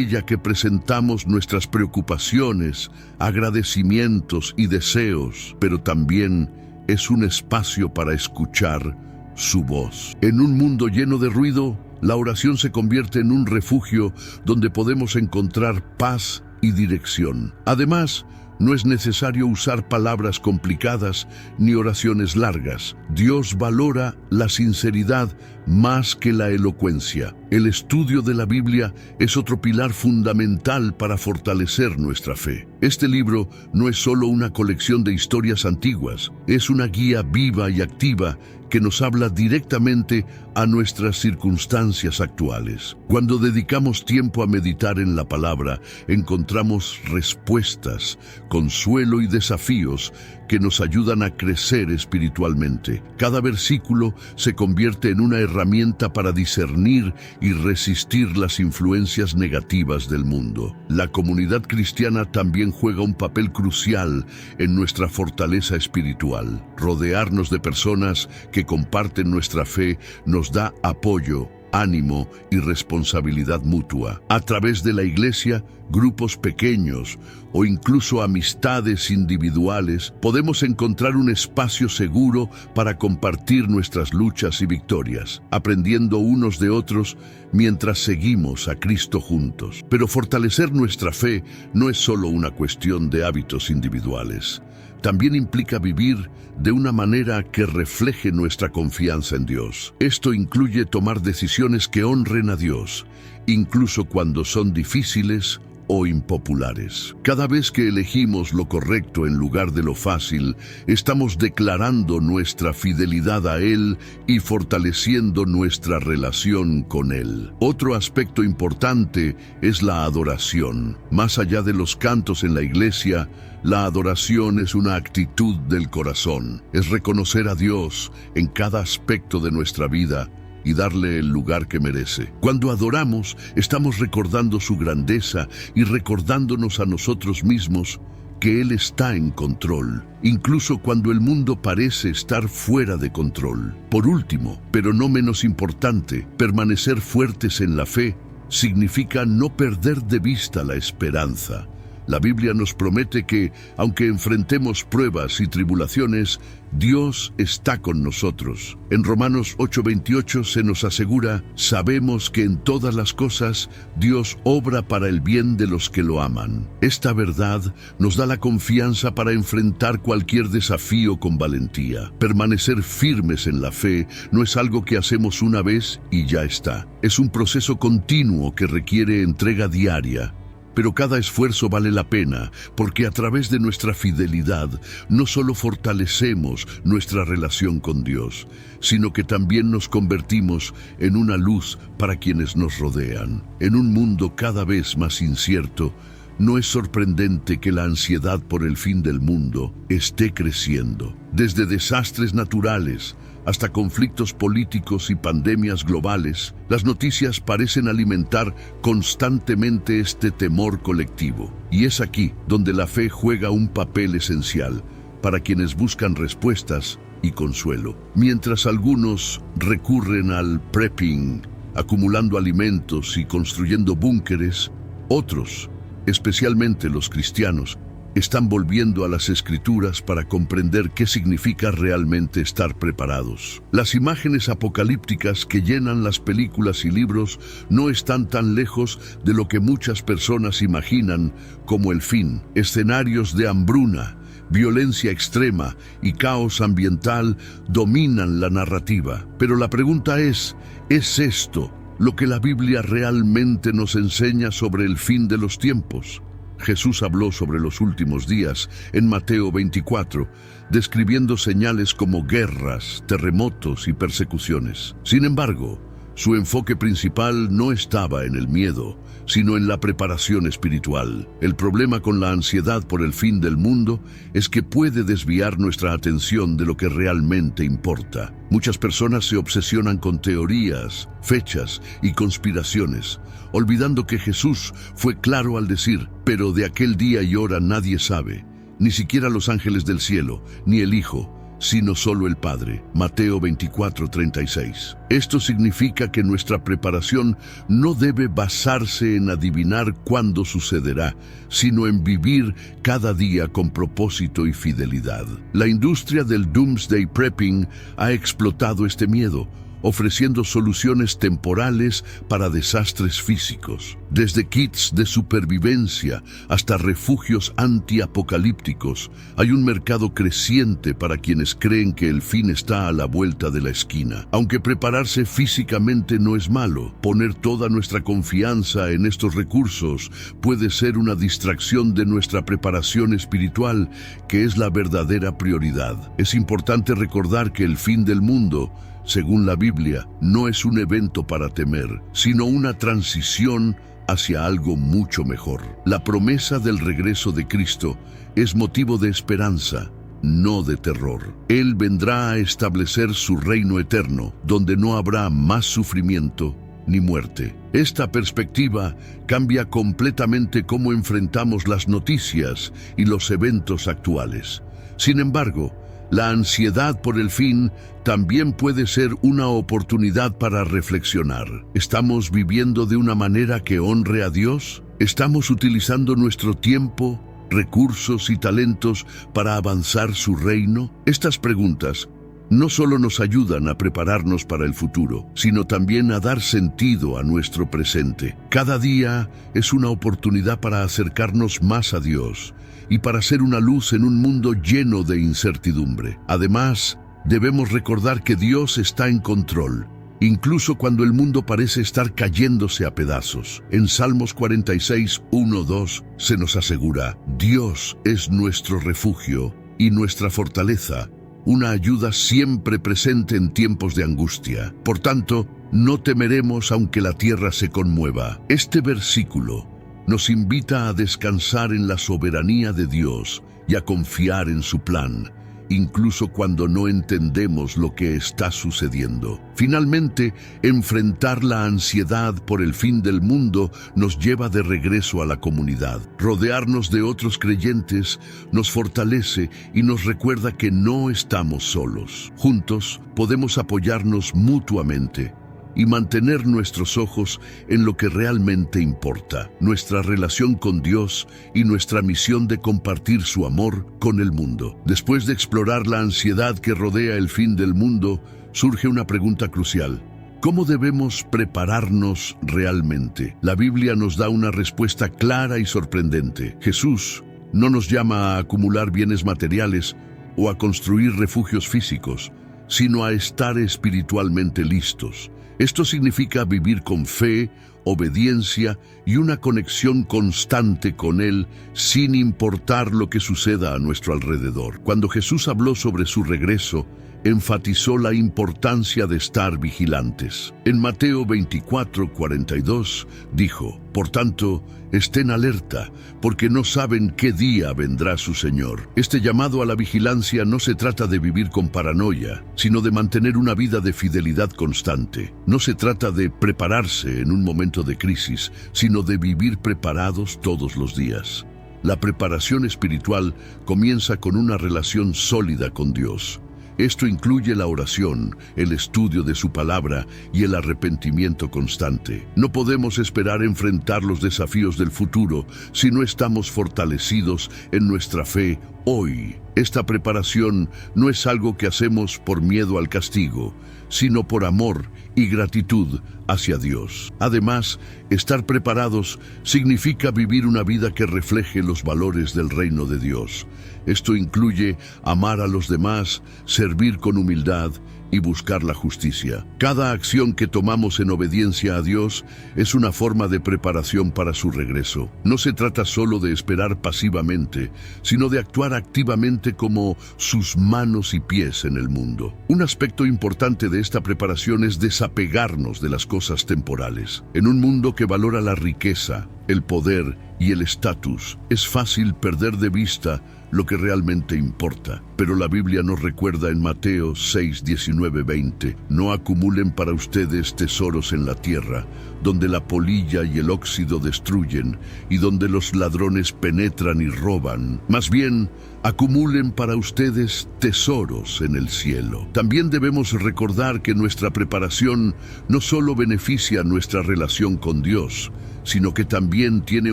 ella que presentamos nuestras preocupaciones, agradecimientos y deseos, pero también es un espacio para escuchar su voz. En un mundo lleno de ruido, la oración se convierte en un refugio donde podemos encontrar paz y dirección. Además, no es necesario usar palabras complicadas ni oraciones largas. Dios valora la sinceridad más que la elocuencia. El estudio de la Biblia es otro pilar fundamental para fortalecer nuestra fe. Este libro no es solo una colección de historias antiguas, es una guía viva y activa que nos habla directamente a nuestras circunstancias actuales. Cuando dedicamos tiempo a meditar en la palabra, encontramos respuestas, consuelo y desafíos que nos ayudan a crecer espiritualmente. Cada versículo se convierte en una herramienta para discernir y resistir las influencias negativas del mundo. La comunidad cristiana también juega un papel crucial en nuestra fortaleza espiritual. Rodearnos de personas que comparten nuestra fe nos da apoyo, ánimo y responsabilidad mutua. A través de la iglesia, grupos pequeños o incluso amistades individuales, podemos encontrar un espacio seguro para compartir nuestras luchas y victorias, aprendiendo unos de otros mientras seguimos a Cristo juntos. Pero fortalecer nuestra fe no es solo una cuestión de hábitos individuales. También implica vivir de una manera que refleje nuestra confianza en Dios. Esto incluye tomar decisiones que honren a Dios, incluso cuando son difíciles o impopulares. Cada vez que elegimos lo correcto en lugar de lo fácil, estamos declarando nuestra fidelidad a Él y fortaleciendo nuestra relación con Él. Otro aspecto importante es la adoración. Más allá de los cantos en la iglesia, la adoración es una actitud del corazón. Es reconocer a Dios en cada aspecto de nuestra vida y darle el lugar que merece. Cuando adoramos, estamos recordando su grandeza y recordándonos a nosotros mismos que Él está en control, incluso cuando el mundo parece estar fuera de control. Por último, pero no menos importante, permanecer fuertes en la fe significa no perder de vista la esperanza. La Biblia nos promete que, aunque enfrentemos pruebas y tribulaciones, Dios está con nosotros. En Romanos 8:28 se nos asegura: sabemos que en todas las cosas Dios obra para el bien de los que lo aman. Esta verdad nos da la confianza para enfrentar cualquier desafío con valentía. Permanecer firmes en la fe no es algo que hacemos una vez y ya está. Es un proceso continuo que requiere entrega diaria. Pero cada esfuerzo vale la pena, porque a través de nuestra fidelidad no solo fortalecemos nuestra relación con Dios, sino que también nos convertimos en una luz para quienes nos rodean. En un mundo cada vez más incierto, no es sorprendente que la ansiedad por el fin del mundo esté creciendo. Desde desastres naturales hasta conflictos políticos y pandemias globales, las noticias parecen alimentar constantemente este temor colectivo. Y es aquí donde la fe juega un papel esencial para quienes buscan respuestas y consuelo. Mientras algunos recurren al prepping, acumulando alimentos y construyendo búnkeres, otros, especialmente los cristianos, están volviendo a las Escrituras para comprender qué significa realmente estar preparados. Las imágenes apocalípticas que llenan las películas y libros no están tan lejos de lo que muchas personas imaginan como el fin. Escenarios de hambruna, violencia extrema y caos ambiental dominan la narrativa. Pero la pregunta ¿es esto lo que la Biblia realmente nos enseña sobre el fin de los tiempos? Jesús habló sobre los últimos días en Mateo 24, describiendo señales como guerras, terremotos y persecuciones. Sin embargo, su enfoque principal no estaba en el miedo, sino en la preparación espiritual. El problema con la ansiedad por el fin del mundo es que puede desviar nuestra atención de lo que realmente importa. Muchas personas se obsesionan con teorías, fechas y conspiraciones, olvidando que Jesús fue claro al decir: pero de aquel día y hora nadie sabe, ni siquiera los ángeles del cielo, ni el Hijo, sino solo el Padre. Mateo 24:36. Esto significa que nuestra preparación no debe basarse en adivinar cuándo sucederá, sino en vivir cada día con propósito y fidelidad. La industria del Doomsday Prepping ha explotado este miedo, ofreciendo soluciones temporales para desastres físicos. Desde kits de supervivencia hasta refugios antiapocalípticos, hay un mercado creciente para quienes creen que el fin está a la vuelta de la esquina. Aunque prepararse físicamente no es malo, poner toda nuestra confianza en estos recursos puede ser una distracción de nuestra preparación espiritual, que es la verdadera prioridad. Es importante recordar que el fin del mundo, según la Biblia, no es un evento para temer, sino una transición hacia algo mucho mejor. La promesa del regreso de Cristo es motivo de esperanza, no de terror. Él vendrá a establecer su reino eterno, donde no habrá más sufrimiento ni muerte. Esta perspectiva cambia completamente cómo enfrentamos las noticias y los eventos actuales. Sin embargo, la ansiedad por el fin también puede ser una oportunidad para reflexionar. ¿Estamos viviendo de una manera que honre a Dios? ¿Estamos utilizando nuestro tiempo, recursos y talentos para avanzar su reino? Estas preguntas no solo nos ayudan a prepararnos para el futuro, sino también a dar sentido a nuestro presente. Cada día es una oportunidad para acercarnos más a Dios y para ser una luz en un mundo lleno de incertidumbre. Además, debemos recordar que Dios está en control, incluso cuando el mundo parece estar cayéndose a pedazos. En Salmos 46, 1-2 se nos asegura: Dios es nuestro refugio y nuestra fortaleza, una ayuda siempre presente en tiempos de angustia. Por tanto, no temeremos aunque la tierra se conmueva. Este versículo nos invita a descansar en la soberanía de Dios y a confiar en su plan, incluso cuando no entendemos lo que está sucediendo. Finalmente, enfrentar la ansiedad por el fin del mundo nos lleva de regreso a la comunidad. Rodearnos de otros creyentes nos fortalece y nos recuerda que no estamos solos. Juntos podemos apoyarnos mutuamente y mantener nuestros ojos en lo que realmente importa, nuestra relación con Dios y nuestra misión de compartir su amor con el mundo. Después de explorar la ansiedad que rodea el fin del mundo, surge una pregunta crucial: ¿cómo debemos prepararnos realmente? La Biblia nos da una respuesta clara y sorprendente. Jesús no nos llama a acumular bienes materiales o a construir refugios físicos, sino a estar espiritualmente listos. Esto significa vivir con fe, obediencia y una conexión constante con Él, sin importar lo que suceda a nuestro alrededor. Cuando Jesús habló sobre su regreso, enfatizó la importancia de estar vigilantes. En Mateo 24:42 dijo: Por tanto, estén alerta, porque no saben qué día vendrá su Señor. Este llamado a la vigilancia no se trata de vivir con paranoia, sino de mantener una vida de fidelidad constante. No se trata de prepararse en un momento de crisis, sino de vivir preparados todos los días. La preparación espiritual comienza con una relación sólida con Dios. Esto incluye la oración, el estudio de su palabra y el arrepentimiento constante. No podemos esperar enfrentar los desafíos del futuro si no estamos fortalecidos en nuestra fe hoy. Esta preparación no es algo que hacemos por miedo al castigo, sino por amor y gratitud hacia Dios. Además, estar preparados significa vivir una vida que refleje los valores del reino de Dios. Esto incluye amar a los demás, servir con humildad y buscar la justicia. Cada acción que tomamos en obediencia a Dios es una forma de preparación para su regreso. No se trata solo de esperar pasivamente, sino de actuar activamente como sus manos y pies en el mundo. Un aspecto importante de esta preparación es desapegarnos de las cosas temporales. En un mundo que valora la riqueza, el poder y el estatus. Es fácil perder de vista lo que realmente importa. Pero la Biblia nos recuerda en Mateo 6, 19, 20, no acumulen para ustedes tesoros en la tierra, donde la polilla y el óxido destruyen, y donde los ladrones penetran y roban. Más bien, acumulen para ustedes tesoros en el cielo. También debemos recordar que nuestra preparación no solo beneficia nuestra relación con Dios, sino que también tiene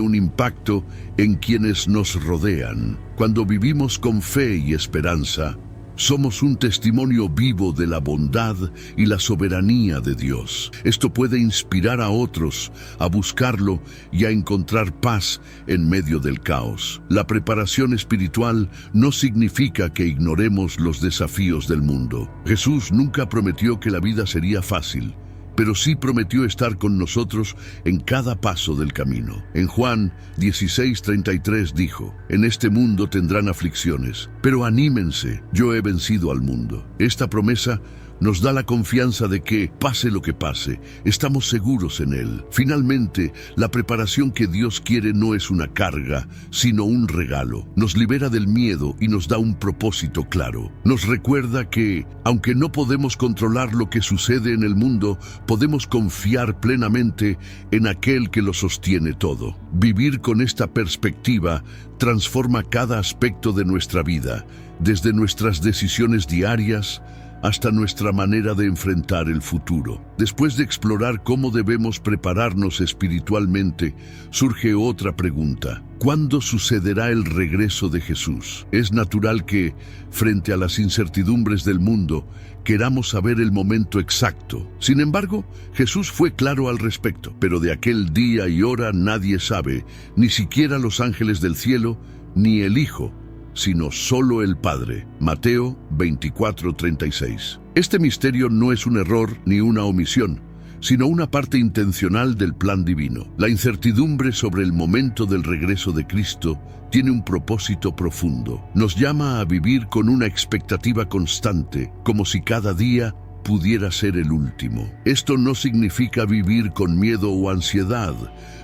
un impacto en quienes nos rodean. Cuando vivimos con fe y esperanza, somos un testimonio vivo de la bondad y la soberanía de Dios. Esto puede inspirar a otros a buscarlo y a encontrar paz en medio del caos. La preparación espiritual no significa que ignoremos los desafíos del mundo. Jesús nunca prometió que la vida sería fácil, pero sí prometió estar con nosotros en cada paso del camino. En Juan 16:33 dijo, en este mundo tendrán aflicciones, pero anímense, yo he vencido al mundo. Esta promesa nos da la confianza de que, pase lo que pase, estamos seguros en Él. Finalmente, la preparación que Dios quiere no es una carga, sino un regalo. Nos libera del miedo y nos da un propósito claro. Nos recuerda que, aunque no podemos controlar lo que sucede en el mundo, podemos confiar plenamente en aquel que lo sostiene todo. Vivir con esta perspectiva transforma cada aspecto de nuestra vida, desde nuestras decisiones diarias hasta nuestra manera de enfrentar el futuro. Después de explorar cómo debemos prepararnos espiritualmente, surge otra pregunta. ¿Cuándo sucederá el regreso de Jesús? Es natural que, frente a las incertidumbres del mundo, queramos saber el momento exacto. Sin embargo, Jesús fue claro al respecto. Pero de aquel día y hora nadie sabe, ni siquiera los ángeles del cielo, ni el Hijo, sino solo el Padre. Mateo 24:36. Este misterio no es un error ni una omisión, sino una parte intencional del plan divino. La incertidumbre sobre el momento del regreso de Cristo tiene un propósito profundo. Nos llama a vivir con una expectativa constante, como si cada día pudiera ser el último. Esto no significa vivir con miedo o ansiedad,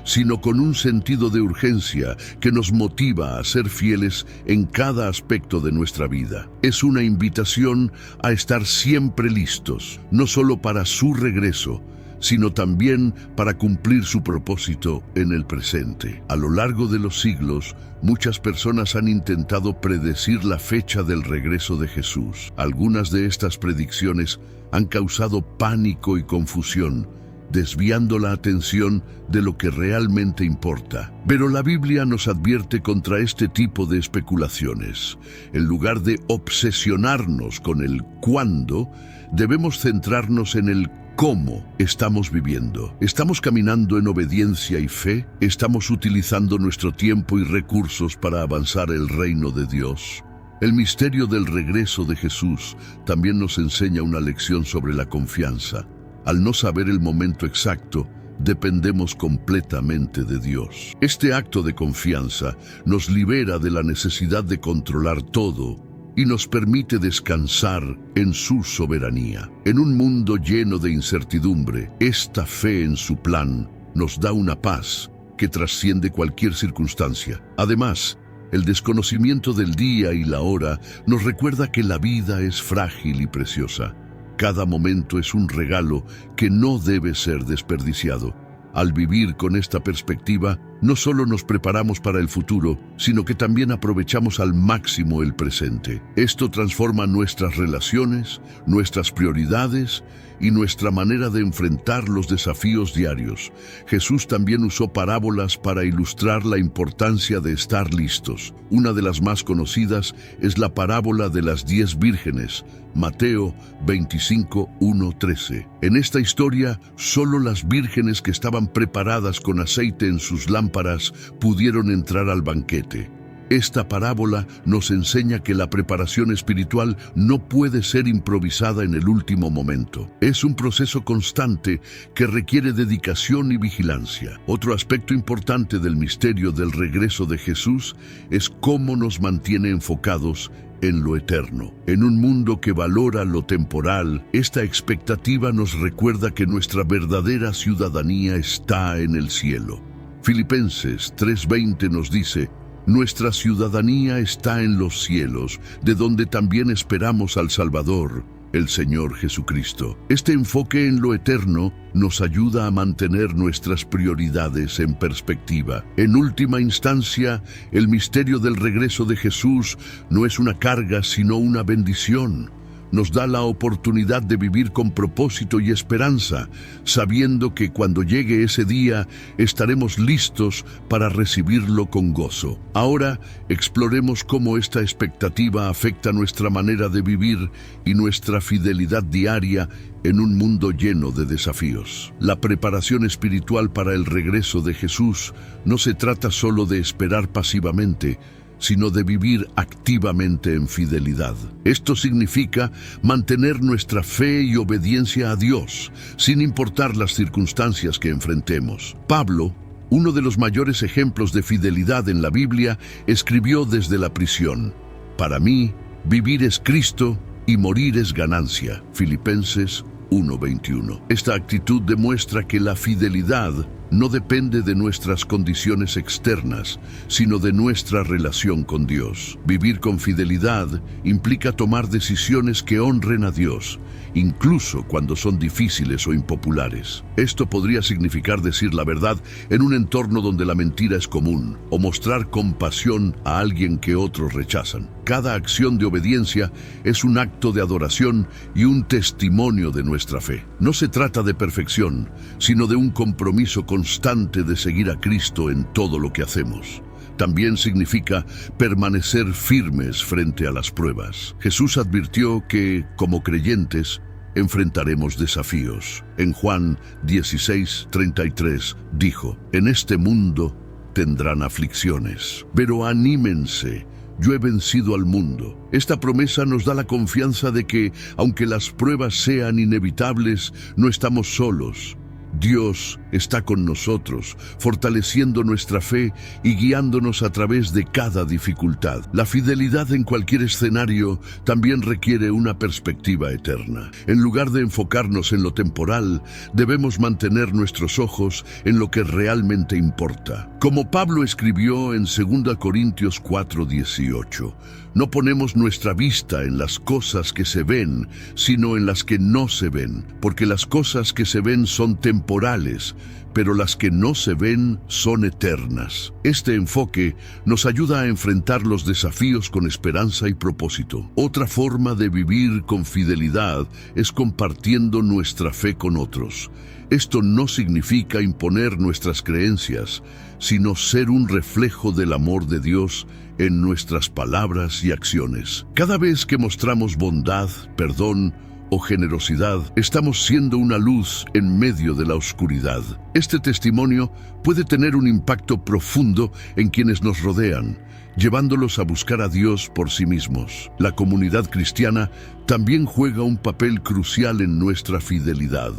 sino con un sentido de urgencia que nos motiva a ser fieles en cada aspecto de nuestra vida. Es una invitación a estar siempre listos, no solo para su regreso, sino también para cumplir su propósito en el presente. A lo largo de los siglos, muchas personas han intentado predecir la fecha del regreso de Jesús. Algunas de estas predicciones han causado pánico y confusión, desviando la atención de lo que realmente importa. Pero la Biblia nos advierte contra este tipo de especulaciones. En lugar de obsesionarnos con el cuándo, debemos centrarnos en el cómo estamos viviendo. ¿Estamos caminando en obediencia y fe? ¿Estamos utilizando nuestro tiempo y recursos para avanzar el reino de Dios? El misterio del regreso de Jesús también nos enseña una lección sobre la confianza. Al no saber el momento exacto, dependemos completamente de Dios. Este acto de confianza nos libera de la necesidad de controlar todo y nos permite descansar en su soberanía. En un mundo lleno de incertidumbre, esta fe en su plan nos da una paz que trasciende cualquier circunstancia. Además, el desconocimiento del día y la hora nos recuerda que la vida es frágil y preciosa. Cada momento es un regalo que no debe ser desperdiciado. Al vivir con esta perspectiva, no solo nos preparamos para el futuro, sino que también aprovechamos al máximo el presente. Esto transforma nuestras relaciones, nuestras prioridades y nuestra manera de enfrentar los desafíos diarios. Jesús también usó parábolas para ilustrar la importancia de estar listos. Una de las más conocidas es la parábola de las 10 vírgenes, Mateo 25:1-13. En esta historia, solo las vírgenes que estaban preparadas con aceite en sus lámparas pudieron entrar al banquete. Esta parábola nos enseña que la preparación espiritual no puede ser improvisada en el último momento. Es un proceso constante que requiere dedicación y vigilancia. Otro aspecto importante del misterio del regreso de Jesús es cómo nos mantiene enfocados en lo eterno. En un mundo que valora lo temporal, esta expectativa nos recuerda que nuestra verdadera ciudadanía está en el cielo. Filipenses 3:20 nos dice: nuestra ciudadanía está en los cielos, de donde también esperamos al Salvador, el Señor Jesucristo. Este enfoque en lo eterno nos ayuda a mantener nuestras prioridades en perspectiva. En última instancia, el misterio del regreso de Jesús no es una carga, sino una bendición. Nos da la oportunidad de vivir con propósito y esperanza, sabiendo que cuando llegue ese día estaremos listos para recibirlo con gozo. Ahora, exploremos cómo esta expectativa afecta nuestra manera de vivir y nuestra fidelidad diaria en un mundo lleno de desafíos. La preparación espiritual para el regreso de Jesús no se trata solo de esperar pasivamente, sino de vivir activamente en fidelidad. Esto significa mantener nuestra fe y obediencia a Dios, sin importar las circunstancias que enfrentemos. Pablo, uno de los mayores ejemplos de fidelidad en la Biblia, escribió desde la prisión: para mí, vivir es Cristo y morir es ganancia. Filipenses 1:21. Esta actitud demuestra que la fidelidad no depende de nuestras condiciones externas, sino de nuestra relación con Dios. Vivir con fidelidad implica tomar decisiones que honren a Dios, incluso cuando son difíciles o impopulares. Esto podría significar decir la verdad en un entorno donde la mentira es común, o mostrar compasión a alguien que otros rechazan. Cada acción de obediencia es un acto de adoración y un testimonio de nuestra fe. No se trata de perfección, sino de un compromiso constante de seguir a Cristo en todo lo que hacemos. También significa permanecer firmes frente a las pruebas. Jesús advirtió que, como creyentes, enfrentaremos desafíos. En Juan 16:33 dijo: en este mundo tendrán aflicciones, pero anímense, yo he vencido al mundo. Esta promesa nos da la confianza de que, aunque las pruebas sean inevitables, no estamos solos. Dios está con nosotros, fortaleciendo nuestra fe y guiándonos a través de cada dificultad. La fidelidad en cualquier escenario también requiere una perspectiva eterna. En lugar de enfocarnos en lo temporal, debemos mantener nuestros ojos en lo que realmente importa. Como Pablo escribió en 2 Corintios 4:18, no ponemos nuestra vista en las cosas que se ven, sino en las que no se ven, porque las cosas que se ven son temporales, pero las que no se ven son eternas. Este enfoque nos ayuda a enfrentar los desafíos con esperanza y propósito. Otra forma de vivir con fidelidad es compartiendo nuestra fe con otros. Esto no significa imponer nuestras creencias, sino ser un reflejo del amor de Dios en nuestras palabras y acciones. Cada vez que mostramos bondad, perdón o generosidad, estamos siendo una luz en medio de la oscuridad. Este testimonio puede tener un impacto profundo en quienes nos rodean, llevándolos a buscar a Dios por sí mismos. La comunidad cristiana también juega un papel crucial en nuestra fidelidad.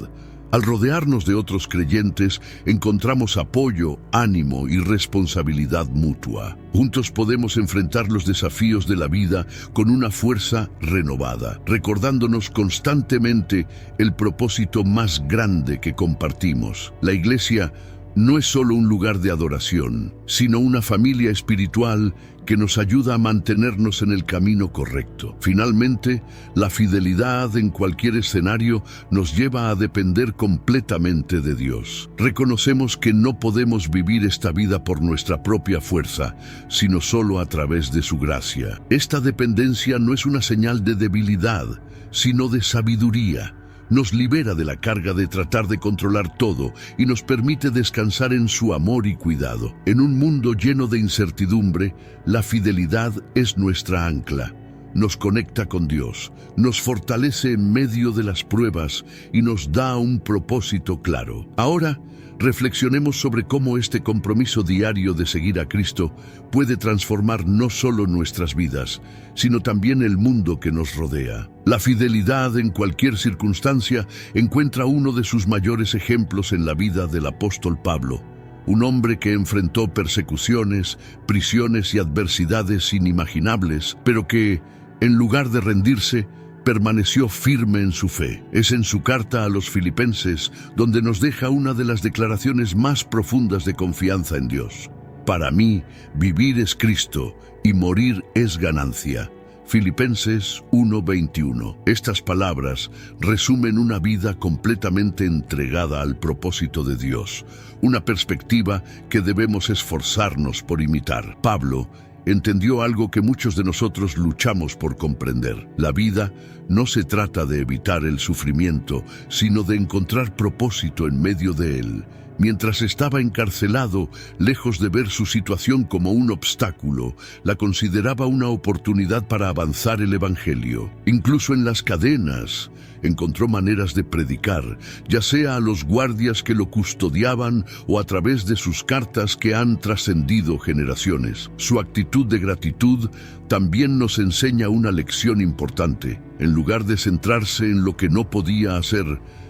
Al rodearnos de otros creyentes, encontramos apoyo, ánimo y responsabilidad mutua. Juntos podemos enfrentar los desafíos de la vida con una fuerza renovada, recordándonos constantemente el propósito más grande que compartimos. La Iglesia no es solo un lugar de adoración, sino una familia espiritual que nos ayuda a mantenernos en el camino correcto. Finalmente, la fidelidad en cualquier escenario nos lleva a depender completamente de Dios. Reconocemos que no podemos vivir esta vida por nuestra propia fuerza, sino solo a través de su gracia. Esta dependencia no es una señal de debilidad, sino de sabiduría. Nos libera de la carga de tratar de controlar todo y nos permite descansar en su amor y cuidado. En un mundo lleno de incertidumbre, la fidelidad es nuestra ancla. Nos conecta con Dios, nos fortalece en medio de las pruebas y nos da un propósito claro. Ahora, reflexionemos sobre cómo este compromiso diario de seguir a Cristo puede transformar no solo nuestras vidas, sino también el mundo que nos rodea. La fidelidad en cualquier circunstancia encuentra uno de sus mayores ejemplos en la vida del apóstol Pablo, un hombre que enfrentó persecuciones, prisiones y adversidades inimaginables, pero que, en lugar de rendirse, permaneció firme en su fe. Es en su carta a los Filipenses donde nos deja una de las declaraciones más profundas de confianza en Dios. Para mí, vivir es Cristo y morir es ganancia. Filipenses 1:21. Estas palabras resumen una vida completamente entregada al propósito de Dios, una perspectiva que debemos esforzarnos por imitar. Pablo entendió algo que muchos de nosotros luchamos por comprender. La vida no se trata de evitar el sufrimiento, sino de encontrar propósito en medio de él. Mientras estaba encarcelado, lejos de ver su situación como un obstáculo, la consideraba una oportunidad para avanzar el Evangelio. Incluso en las cadenas, encontró maneras de predicar, ya sea a los guardias que lo custodiaban o a través de sus cartas que han trascendido generaciones. Su actitud de gratitud también nos enseña una lección importante. En lugar de centrarse en lo que no podía hacer,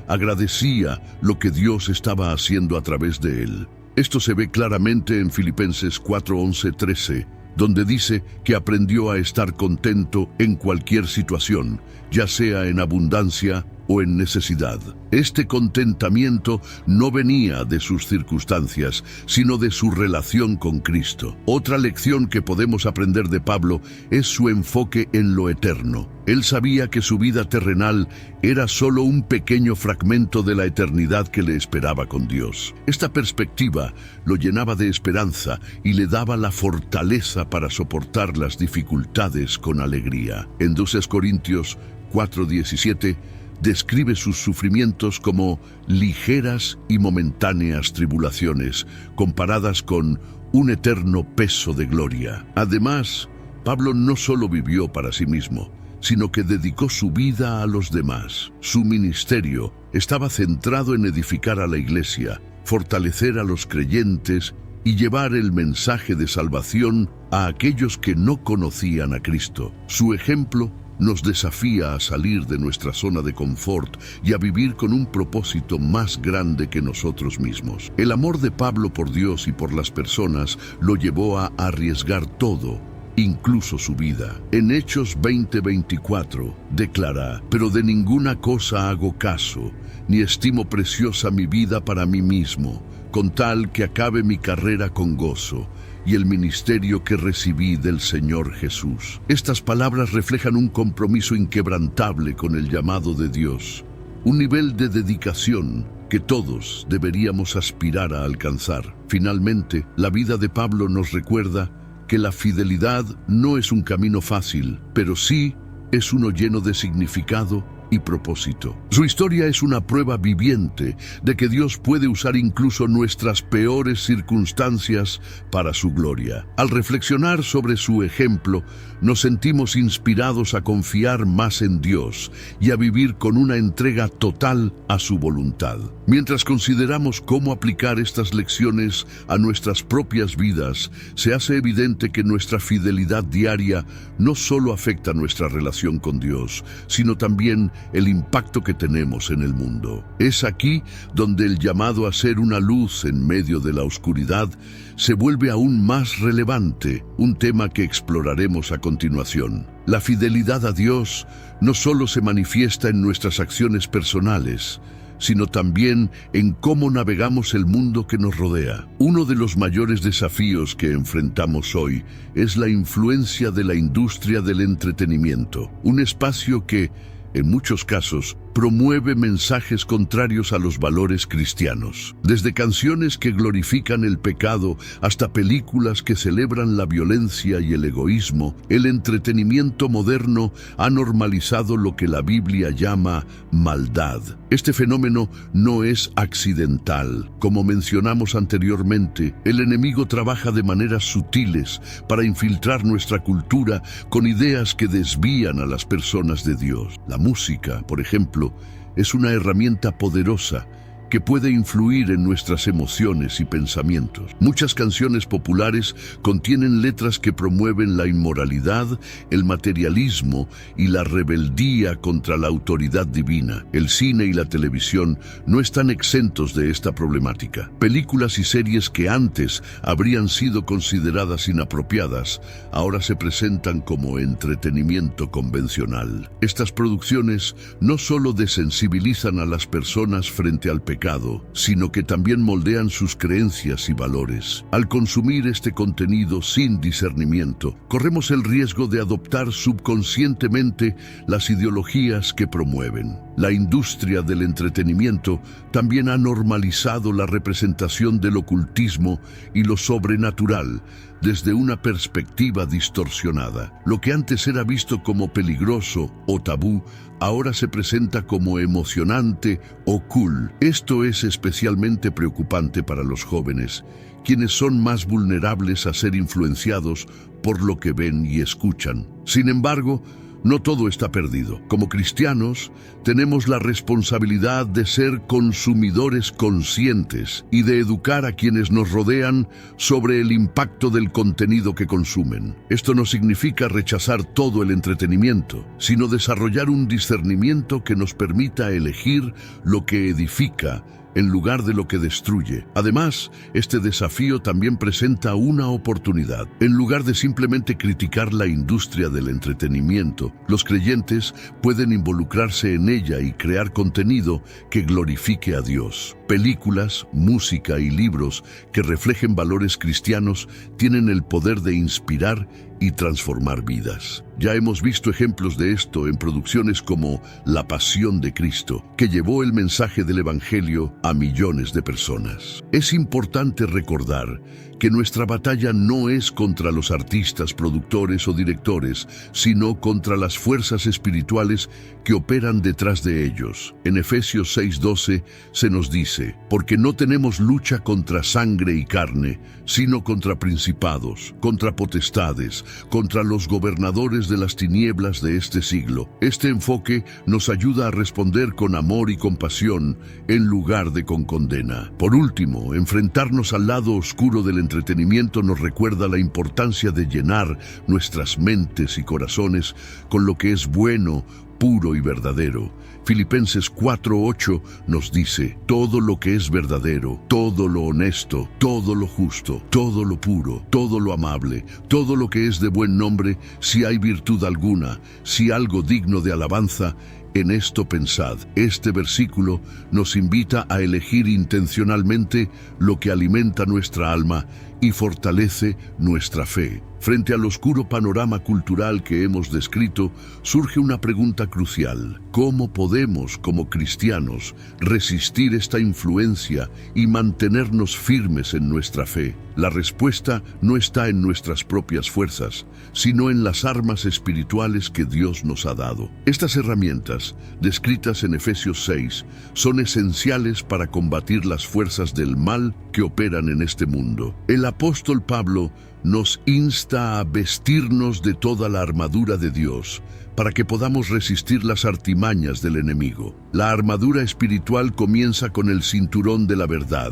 agradecía lo que Dios estaba haciendo a través de él. Esto se ve claramente en Filipenses 4:11-13, donde dice que aprendió a estar contento en cualquier situación, ya sea en abundancia o en necesidad. Este contentamiento no venía de sus circunstancias, sino de su relación con Cristo. Otra lección que podemos aprender de Pablo es su enfoque en lo eterno. Él sabía que su vida terrenal era solo un pequeño fragmento de la eternidad que le esperaba con Dios. Esta perspectiva lo llenaba de esperanza y le daba la fortaleza para soportar las dificultades con alegría. En 2 Corintios 4:17 describe sus sufrimientos como ligeras y momentáneas tribulaciones, comparadas con un eterno peso de gloria. Además, Pablo no solo vivió para sí mismo, sino que dedicó su vida a los demás. Su ministerio estaba centrado en edificar a la iglesia, fortalecer a los creyentes y llevar el mensaje de salvación a aquellos que no conocían a Cristo. Su ejemplo nos desafía a salir de nuestra zona de confort y a vivir con un propósito más grande que nosotros mismos. El amor de Pablo por Dios y por las personas lo llevó a arriesgar todo, incluso su vida. En Hechos 20:24 declara: «Pero de ninguna cosa hago caso, ni estimo preciosa mi vida para mí mismo, con tal que acabe mi carrera con gozo y el ministerio que recibí del Señor Jesús». Estas palabras reflejan un compromiso inquebrantable con el llamado de Dios, un nivel de dedicación que todos deberíamos aspirar a alcanzar. Finalmente, la vida de Pablo nos recuerda que la fidelidad no es un camino fácil, pero sí es uno lleno de significado y propósito. Su historia es una prueba viviente de que Dios puede usar incluso nuestras peores circunstancias para su gloria. Al reflexionar sobre su ejemplo, nos sentimos inspirados a confiar más en Dios y a vivir con una entrega total a su voluntad. Mientras consideramos cómo aplicar estas lecciones a nuestras propias vidas, se hace evidente que nuestra fidelidad diaria no solo afecta nuestra relación con Dios, sino también el impacto que tenemos en el mundo. Es aquí donde el llamado a ser una luz en medio de la oscuridad se vuelve aún más relevante, un tema que exploraremos a continuación. La fidelidad a Dios no solo se manifiesta en nuestras acciones personales, sino también en cómo navegamos el mundo que nos rodea. Uno de los mayores desafíos que enfrentamos hoy es la influencia de la industria del entretenimiento, un espacio que, en muchos casos, promueve mensajes contrarios a los valores cristianos. Desde canciones que glorifican el pecado hasta películas que celebran la violencia y el egoísmo, el entretenimiento moderno ha normalizado lo que la Biblia llama maldad. Este fenómeno no es accidental. Como mencionamos anteriormente, el enemigo trabaja de maneras sutiles para infiltrar nuestra cultura con ideas que desvían a las personas de Dios. La música, por ejemplo, es una herramienta poderosa que puede influir en nuestras emociones y pensamientos. Muchas canciones populares contienen letras que promueven la inmoralidad, el materialismo y la rebeldía contra la autoridad divina. El cine y la televisión no están exentos de esta problemática. Películas y series que antes habrían sido consideradas inapropiadas, ahora se presentan como entretenimiento convencional. Estas producciones no solo desensibilizan a las personas frente al pecado, sino que también moldean sus creencias y valores. Al consumir este contenido sin discernimiento, corremos el riesgo de adoptar subconscientemente las ideologías que promueven. La industria del entretenimiento también ha normalizado la representación del ocultismo y lo sobrenatural desde una perspectiva distorsionada. Lo que antes era visto como peligroso o tabú, ahora se presenta como emocionante o cool. Esto es especialmente preocupante para los jóvenes, quienes son más vulnerables a ser influenciados por lo que ven y escuchan. Sin embargo, no todo está perdido. Como cristianos, tenemos la responsabilidad de ser consumidores conscientes y de educar a quienes nos rodean sobre el impacto del contenido que consumen. Esto no significa rechazar todo el entretenimiento, sino desarrollar un discernimiento que nos permita elegir lo que edifica en lugar de lo que destruye. Además, este desafío también presenta una oportunidad. En lugar de simplemente criticar la industria del entretenimiento, los creyentes pueden involucrarse en ella y crear contenido que glorifique a Dios. Películas, música y libros que reflejen valores cristianos tienen el poder de inspirar y transformar vidas. Ya hemos visto ejemplos de esto en producciones como La Pasión de Cristo, que llevó el mensaje del Evangelio a millones de personas. Es importante recordar que nuestra batalla no es contra los artistas, productores o directores, sino contra las fuerzas espirituales que operan detrás de ellos. En Efesios 6:12 se nos dice: porque no tenemos lucha contra sangre y carne, sino contra principados, contra potestades, contra los gobernadores de las tinieblas de este siglo. Este enfoque nos ayuda a responder con amor y compasión en lugar de con condena. Por último, enfrentarnos al lado oscuro del entretenimiento nos recuerda la importancia de llenar nuestras mentes y corazones con lo que es bueno, puro y verdadero. Filipenses 4:8 nos dice: todo lo que es verdadero, todo lo honesto, todo lo justo, todo lo puro, todo lo amable, todo lo que es de buen nombre, si hay virtud alguna, si algo digno de alabanza, en esto pensad. Este versículo nos invita a elegir intencionalmente lo que alimenta nuestra alma y fortalece nuestra fe. Frente al oscuro panorama cultural que hemos descrito, surge una pregunta crucial: ¿cómo podemos, como cristianos, resistir esta influencia y mantenernos firmes en nuestra fe? La respuesta no está en nuestras propias fuerzas, sino en las armas espirituales que Dios nos ha dado. Estas herramientas, descritas en Efesios 6, son esenciales para combatir las fuerzas del mal que operan en este mundo. El apóstol Pablo nos insta a vestirnos de toda la armadura de Dios para que podamos resistir las artimañas del enemigo. La armadura espiritual comienza con el cinturón de la verdad,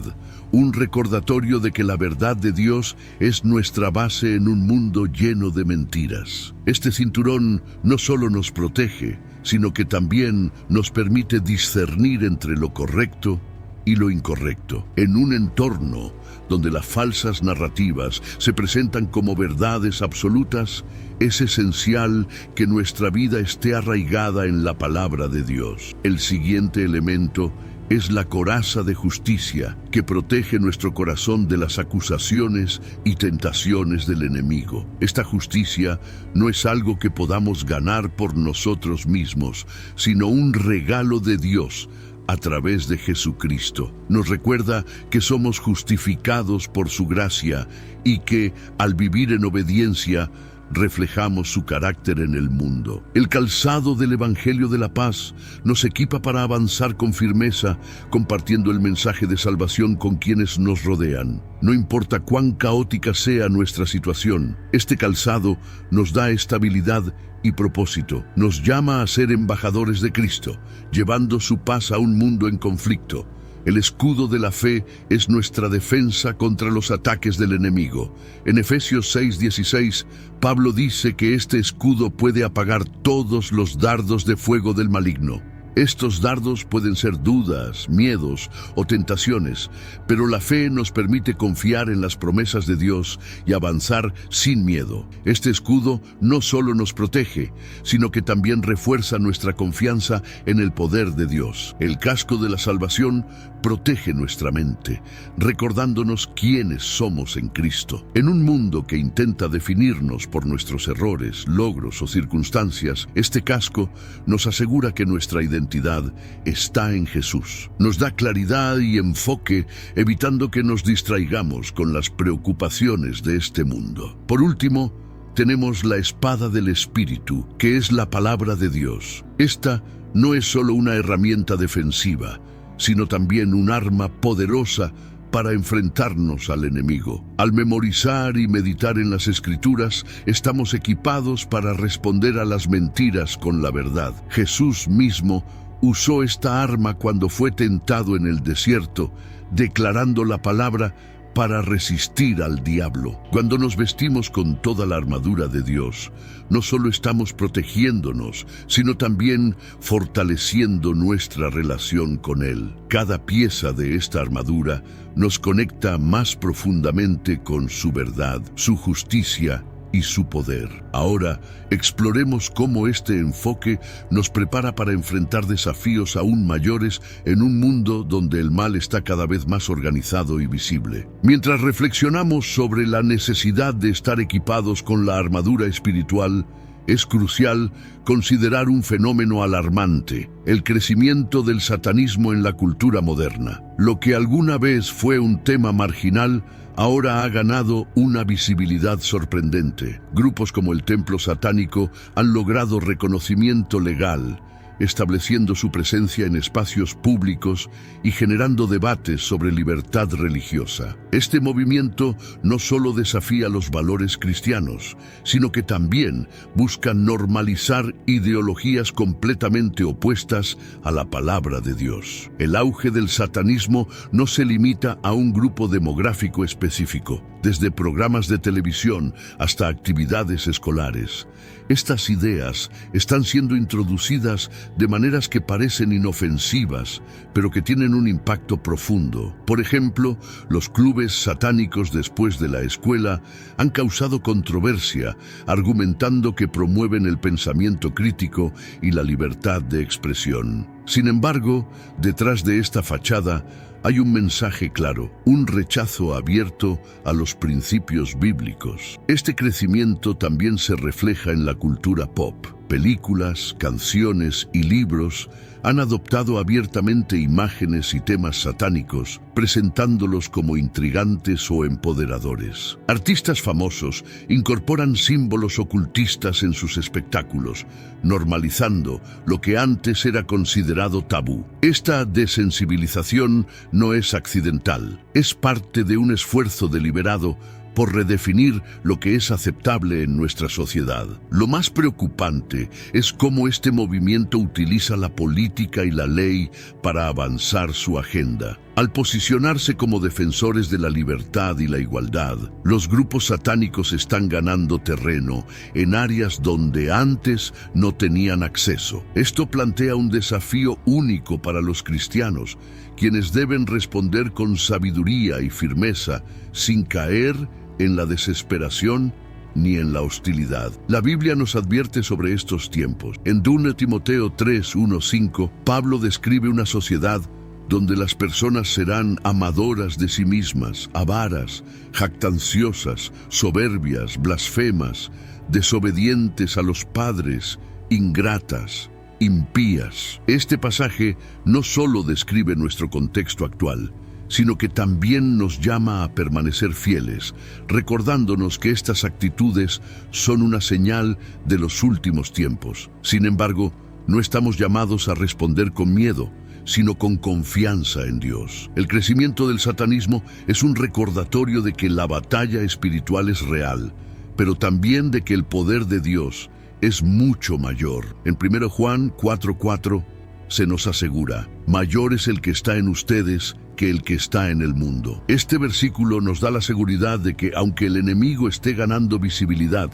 un recordatorio de que la verdad de Dios es nuestra base en un mundo lleno de mentiras. Este cinturón no solo nos protege, sino que también nos permite discernir entre lo correcto y lo incorrecto. En un entorno donde las falsas narrativas se presentan como verdades absolutas, es esencial que nuestra vida esté arraigada en la palabra de Dios. El siguiente elemento es la coraza de justicia que protege nuestro corazón de las acusaciones y tentaciones del enemigo. Esta justicia no es algo que podamos ganar por nosotros mismos, sino un regalo de Dios a través de Jesucristo. Nos recuerda que somos justificados por su gracia y que, al vivir en obediencia, reflejamos su carácter en el mundo. El calzado del Evangelio de la Paz nos equipa para avanzar con firmeza, compartiendo el mensaje de salvación con quienes nos rodean. No importa cuán caótica sea nuestra situación, este calzado nos da estabilidad y propósito. Nos llama a ser embajadores de Cristo, llevando su paz a un mundo en conflicto. El escudo de la fe es nuestra defensa contra los ataques del enemigo. En Efesios 6:16, Pablo dice que este escudo puede apagar todos los dardos de fuego del maligno. Estos dardos pueden ser dudas, miedos o tentaciones, pero la fe nos permite confiar en las promesas de Dios y avanzar sin miedo. Este escudo no solo nos protege, sino que también refuerza nuestra confianza en el poder de Dios. El casco de la salvación protege nuestra mente, recordándonos quiénes somos en Cristo. En un mundo que intenta definirnos por nuestros errores, logros o circunstancias, este casco nos asegura que nuestra identidad está en Jesús. Nos da claridad y enfoque, evitando que nos distraigamos con las preocupaciones de este mundo. Por último, tenemos la espada del Espíritu, que es la palabra de Dios. Esta no es solo una herramienta defensiva, sino también un arma poderosa para enfrentarnos al enemigo. Al memorizar y meditar en las Escrituras, estamos equipados para responder a las mentiras con la verdad. Jesús mismo usó esta arma cuando fue tentado en el desierto, declarando la palabra para resistir al diablo. Cuando nos vestimos con toda la armadura de Dios, no solo estamos protegiéndonos, sino también fortaleciendo nuestra relación con Él. Cada pieza de esta armadura nos conecta más profundamente con su verdad, su justicia y su poder. Ahora, exploremos cómo este enfoque nos prepara para enfrentar desafíos aún mayores en un mundo donde el mal está cada vez más organizado y visible. Mientras reflexionamos sobre la necesidad de estar equipados con la armadura espiritual, es crucial considerar un fenómeno alarmante: el crecimiento del satanismo en la cultura moderna. Lo que alguna vez fue un tema marginal, ahora ha ganado una visibilidad sorprendente. Grupos como el Templo Satánico han logrado reconocimiento legal, estableciendo su presencia en espacios públicos y generando debates sobre libertad religiosa. Este movimiento no solo desafía los valores cristianos, sino que también busca normalizar ideologías completamente opuestas a la palabra de Dios. El auge del satanismo no se limita a un grupo demográfico específico. Desde programas de televisión hasta actividades escolares, estas ideas están siendo introducidas de maneras que parecen inofensivas, pero que tienen un impacto profundo. Por ejemplo, los clubes satánicos después de la escuela han causado controversia, argumentando que promueven el pensamiento crítico y la libertad de expresión. Sin embargo, detrás de esta fachada hay un mensaje claro, un rechazo abierto a los principios bíblicos. Este crecimiento también se refleja en la cultura pop. Películas, canciones y libros han adoptado abiertamente imágenes y temas satánicos, presentándolos como intrigantes o empoderadores. Artistas famosos incorporan símbolos ocultistas en sus espectáculos, normalizando lo que antes era considerado tabú. Esta desensibilización no es accidental, es parte de un esfuerzo deliberado por redefinir lo que es aceptable en nuestra sociedad. Lo más preocupante es cómo este movimiento utiliza la política y la ley para avanzar su agenda. Al posicionarse como defensores de la libertad y la igualdad, los grupos satánicos están ganando terreno en áreas donde antes no tenían acceso. Esto plantea un desafío único para los cristianos, quienes deben responder con sabiduría y firmeza, sin caer en la desesperación ni en la hostilidad. La Biblia nos advierte sobre estos tiempos. En 2 Timoteo 3:1-5, Pablo describe una sociedad donde las personas serán amadoras de sí mismas, avaras, jactanciosas, soberbias, blasfemas, desobedientes a los padres, ingratas, impías. Este pasaje no solo describe nuestro contexto actual, sino que también nos llama a permanecer fieles, recordándonos que estas actitudes son una señal de los últimos tiempos. Sin embargo, no estamos llamados a responder con miedo, sino con confianza en Dios. El crecimiento del satanismo es un recordatorio de que la batalla espiritual es real, pero también de que el poder de Dios es mucho mayor. En 1 Juan 4:4, se nos asegura: mayor es el que está en ustedes que el que está en el mundo. Este versículo nos da la seguridad de que, aunque el enemigo esté ganando visibilidad,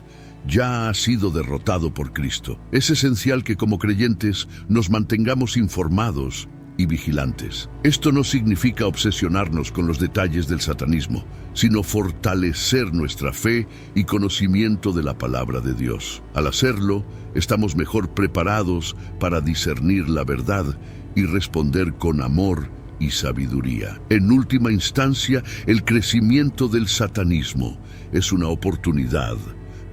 ya ha sido derrotado por Cristo. Es esencial que como creyentes nos mantengamos informados y vigilantes. Esto no significa obsesionarnos con los detalles del satanismo, sino fortalecer nuestra fe y conocimiento de la palabra de Dios. Al hacerlo, estamos mejor preparados para discernir la verdad y responder con amor y sabiduría. En última instancia, el crecimiento del satanismo es una oportunidad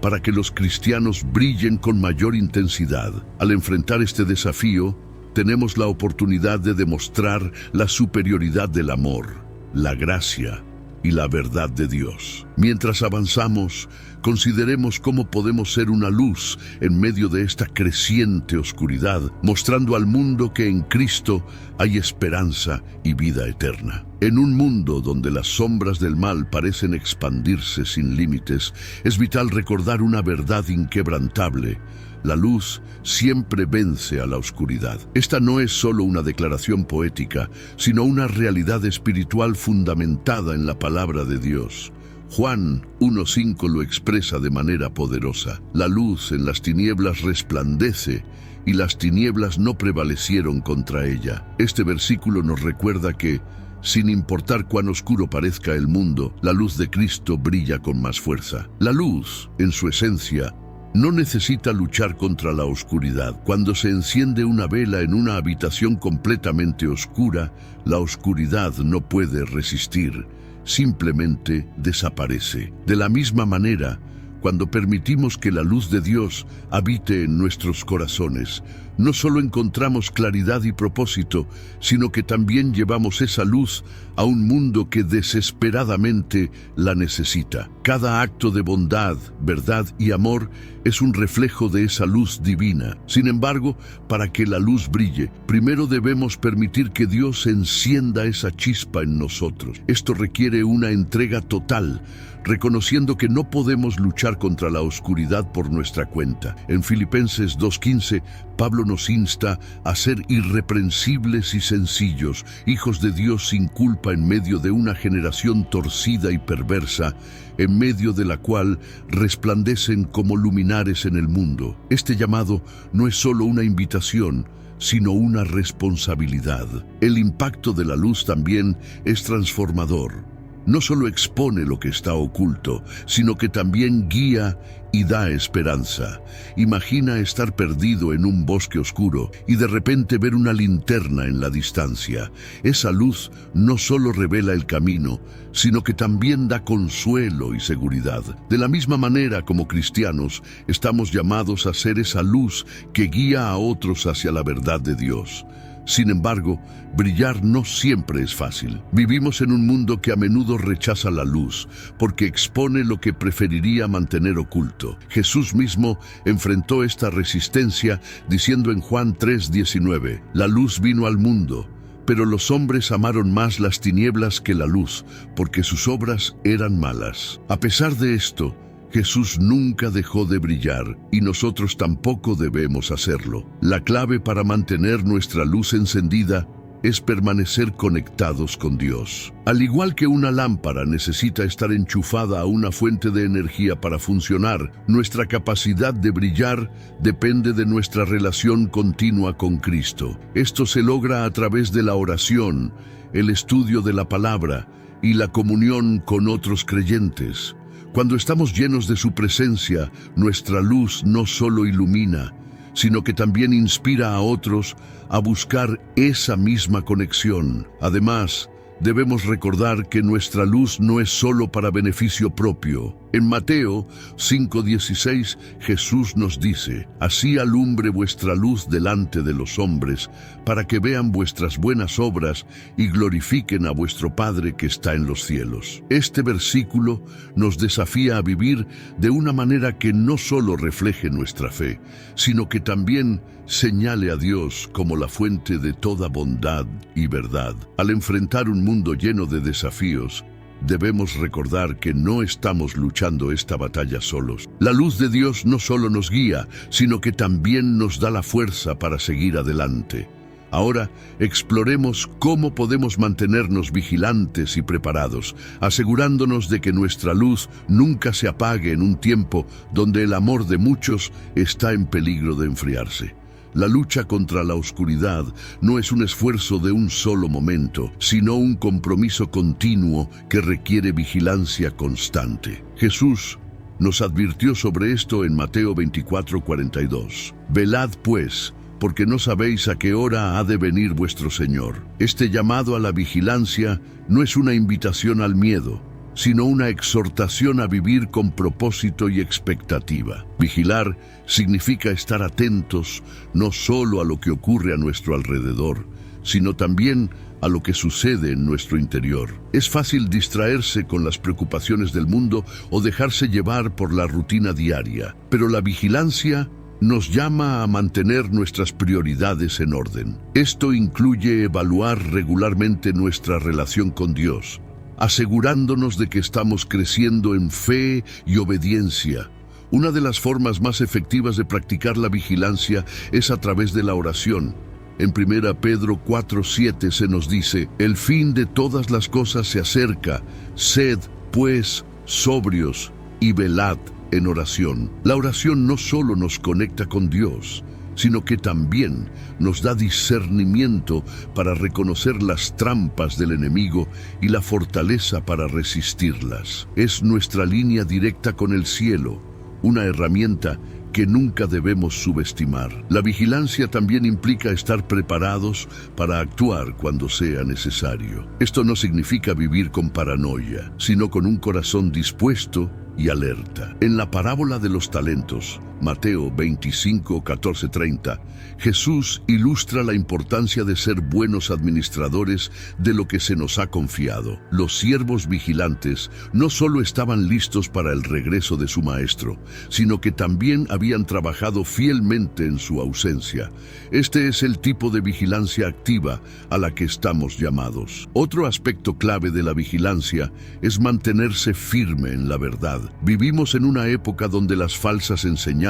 para que los cristianos brillen con mayor intensidad. Al enfrentar este desafío, tenemos la oportunidad de demostrar la superioridad del amor, la gracia y la verdad de Dios. Mientras avanzamos, consideremos cómo podemos ser una luz en medio de esta creciente oscuridad, mostrando al mundo que en Cristo hay esperanza y vida eterna. En un mundo donde las sombras del mal parecen expandirse sin límites, es vital recordar una verdad inquebrantable: la luz siempre vence a la oscuridad. Esta no es solo una declaración poética, sino una realidad espiritual fundamentada en la palabra de Dios. Juan 1:5 lo expresa de manera poderosa: la luz en las tinieblas resplandece, y las tinieblas no prevalecieron contra ella. Este versículo nos recuerda que, sin importar cuán oscuro parezca el mundo, la luz de Cristo brilla con más fuerza. La luz, en su esencia, no necesita luchar contra la oscuridad. Cuando se enciende una vela en una habitación completamente oscura, la oscuridad no puede resistir, simplemente desaparece. De la misma manera, cuando permitimos que la luz de Dios habite en nuestros corazones, no solo encontramos claridad y propósito, sino que también llevamos esa luz a un mundo que desesperadamente la necesita. Cada acto de bondad, verdad y amor es un reflejo de esa luz divina. Sin embargo, para que la luz brille, primero debemos permitir que Dios encienda esa chispa en nosotros. Esto requiere una entrega total, reconociendo que no podemos luchar contra la oscuridad por nuestra cuenta. En Filipenses 2:15, Pablo nos insta a ser irreprensibles y sencillos, hijos de Dios sin culpa en medio de una generación torcida y perversa, en medio de la cual resplandecen como luminares en el mundo. Este llamado no es solo una invitación, sino una responsabilidad. El impacto de la luz también es transformador. No solo expone lo que está oculto, sino que también guía y da esperanza. Imagina estar perdido en un bosque oscuro y de repente ver una linterna en la distancia. Esa luz no solo revela el camino, sino que también da consuelo y seguridad. De la misma manera, como cristianos, estamos llamados a ser esa luz que guía a otros hacia la verdad de Dios. Sin embargo, brillar no siempre es fácil. Vivimos en un mundo que a menudo rechaza la luz, porque expone lo que preferiría mantener oculto. Jesús mismo enfrentó esta resistencia diciendo en Juan 3:19, «La luz vino al mundo, pero los hombres amaron más las tinieblas que la luz, porque sus obras eran malas». A pesar de esto, Jesús nunca dejó de brillar y nosotros tampoco debemos hacerlo. La clave para mantener nuestra luz encendida es permanecer conectados con Dios. Al igual que una lámpara necesita estar enchufada a una fuente de energía para funcionar, nuestra capacidad de brillar depende de nuestra relación continua con Cristo. Esto se logra a través de la oración, el estudio de la palabra y la comunión con otros creyentes. Cuando estamos llenos de su presencia, nuestra luz no solo ilumina, sino que también inspira a otros a buscar esa misma conexión. Además, debemos recordar que nuestra luz no es solo para beneficio propio. En Mateo 5:16, Jesús nos dice, «Así alumbre vuestra luz delante de los hombres, para que vean vuestras buenas obras y glorifiquen a vuestro Padre que está en los cielos». Este versículo nos desafía a vivir de una manera que no solo refleje nuestra fe, sino que también señale a Dios como la fuente de toda bondad y verdad. Al enfrentar un mundo lleno de desafíos, debemos recordar que no estamos luchando esta batalla solos. La luz de Dios no solo nos guía, sino que también nos da la fuerza para seguir adelante. Ahora exploremos cómo podemos mantenernos vigilantes y preparados, asegurándonos de que nuestra luz nunca se apague en un tiempo donde el amor de muchos está en peligro de enfriarse. La lucha contra la oscuridad no es un esfuerzo de un solo momento, sino un compromiso continuo que requiere vigilancia constante. Jesús nos advirtió sobre esto en Mateo 24:42. Velad pues, porque no sabéis a qué hora ha de venir vuestro Señor. Este llamado a la vigilancia no es una invitación al miedo, sino una exhortación a vivir con propósito y expectativa. Vigilar significa estar atentos no solo a lo que ocurre a nuestro alrededor, sino también a lo que sucede en nuestro interior. Es fácil distraerse con las preocupaciones del mundo o dejarse llevar por la rutina diaria, pero la vigilancia nos llama a mantener nuestras prioridades en orden. Esto incluye evaluar regularmente nuestra relación con Dios, asegurándonos de que estamos creciendo en fe y obediencia. Una de las formas más efectivas de practicar la vigilancia es a través de la oración. En 1 Pedro 4:7 se nos dice: el fin de todas las cosas se acerca, sed, pues, sobrios y velad en oración. La oración no solo nos conecta con Dios, sino que también nos da discernimiento para reconocer las trampas del enemigo y la fortaleza para resistirlas. Es nuestra línea directa con el cielo, una herramienta que nunca debemos subestimar. La vigilancia también implica estar preparados para actuar cuando sea necesario. Esto no significa vivir con paranoia, sino con un corazón dispuesto y alerta. En la parábola de los talentos, Mateo 25:14-30, Jesús ilustra la importancia de ser buenos administradores de lo que se nos ha confiado. Los siervos vigilantes no solo estaban listos para el regreso de su maestro, sino que también habían trabajado fielmente en su ausencia. Este es el tipo de vigilancia activa a la que estamos llamados. Otro aspecto clave de la vigilancia es mantenerse firme en la verdad. Vivimos en una época donde las falsas enseñanzas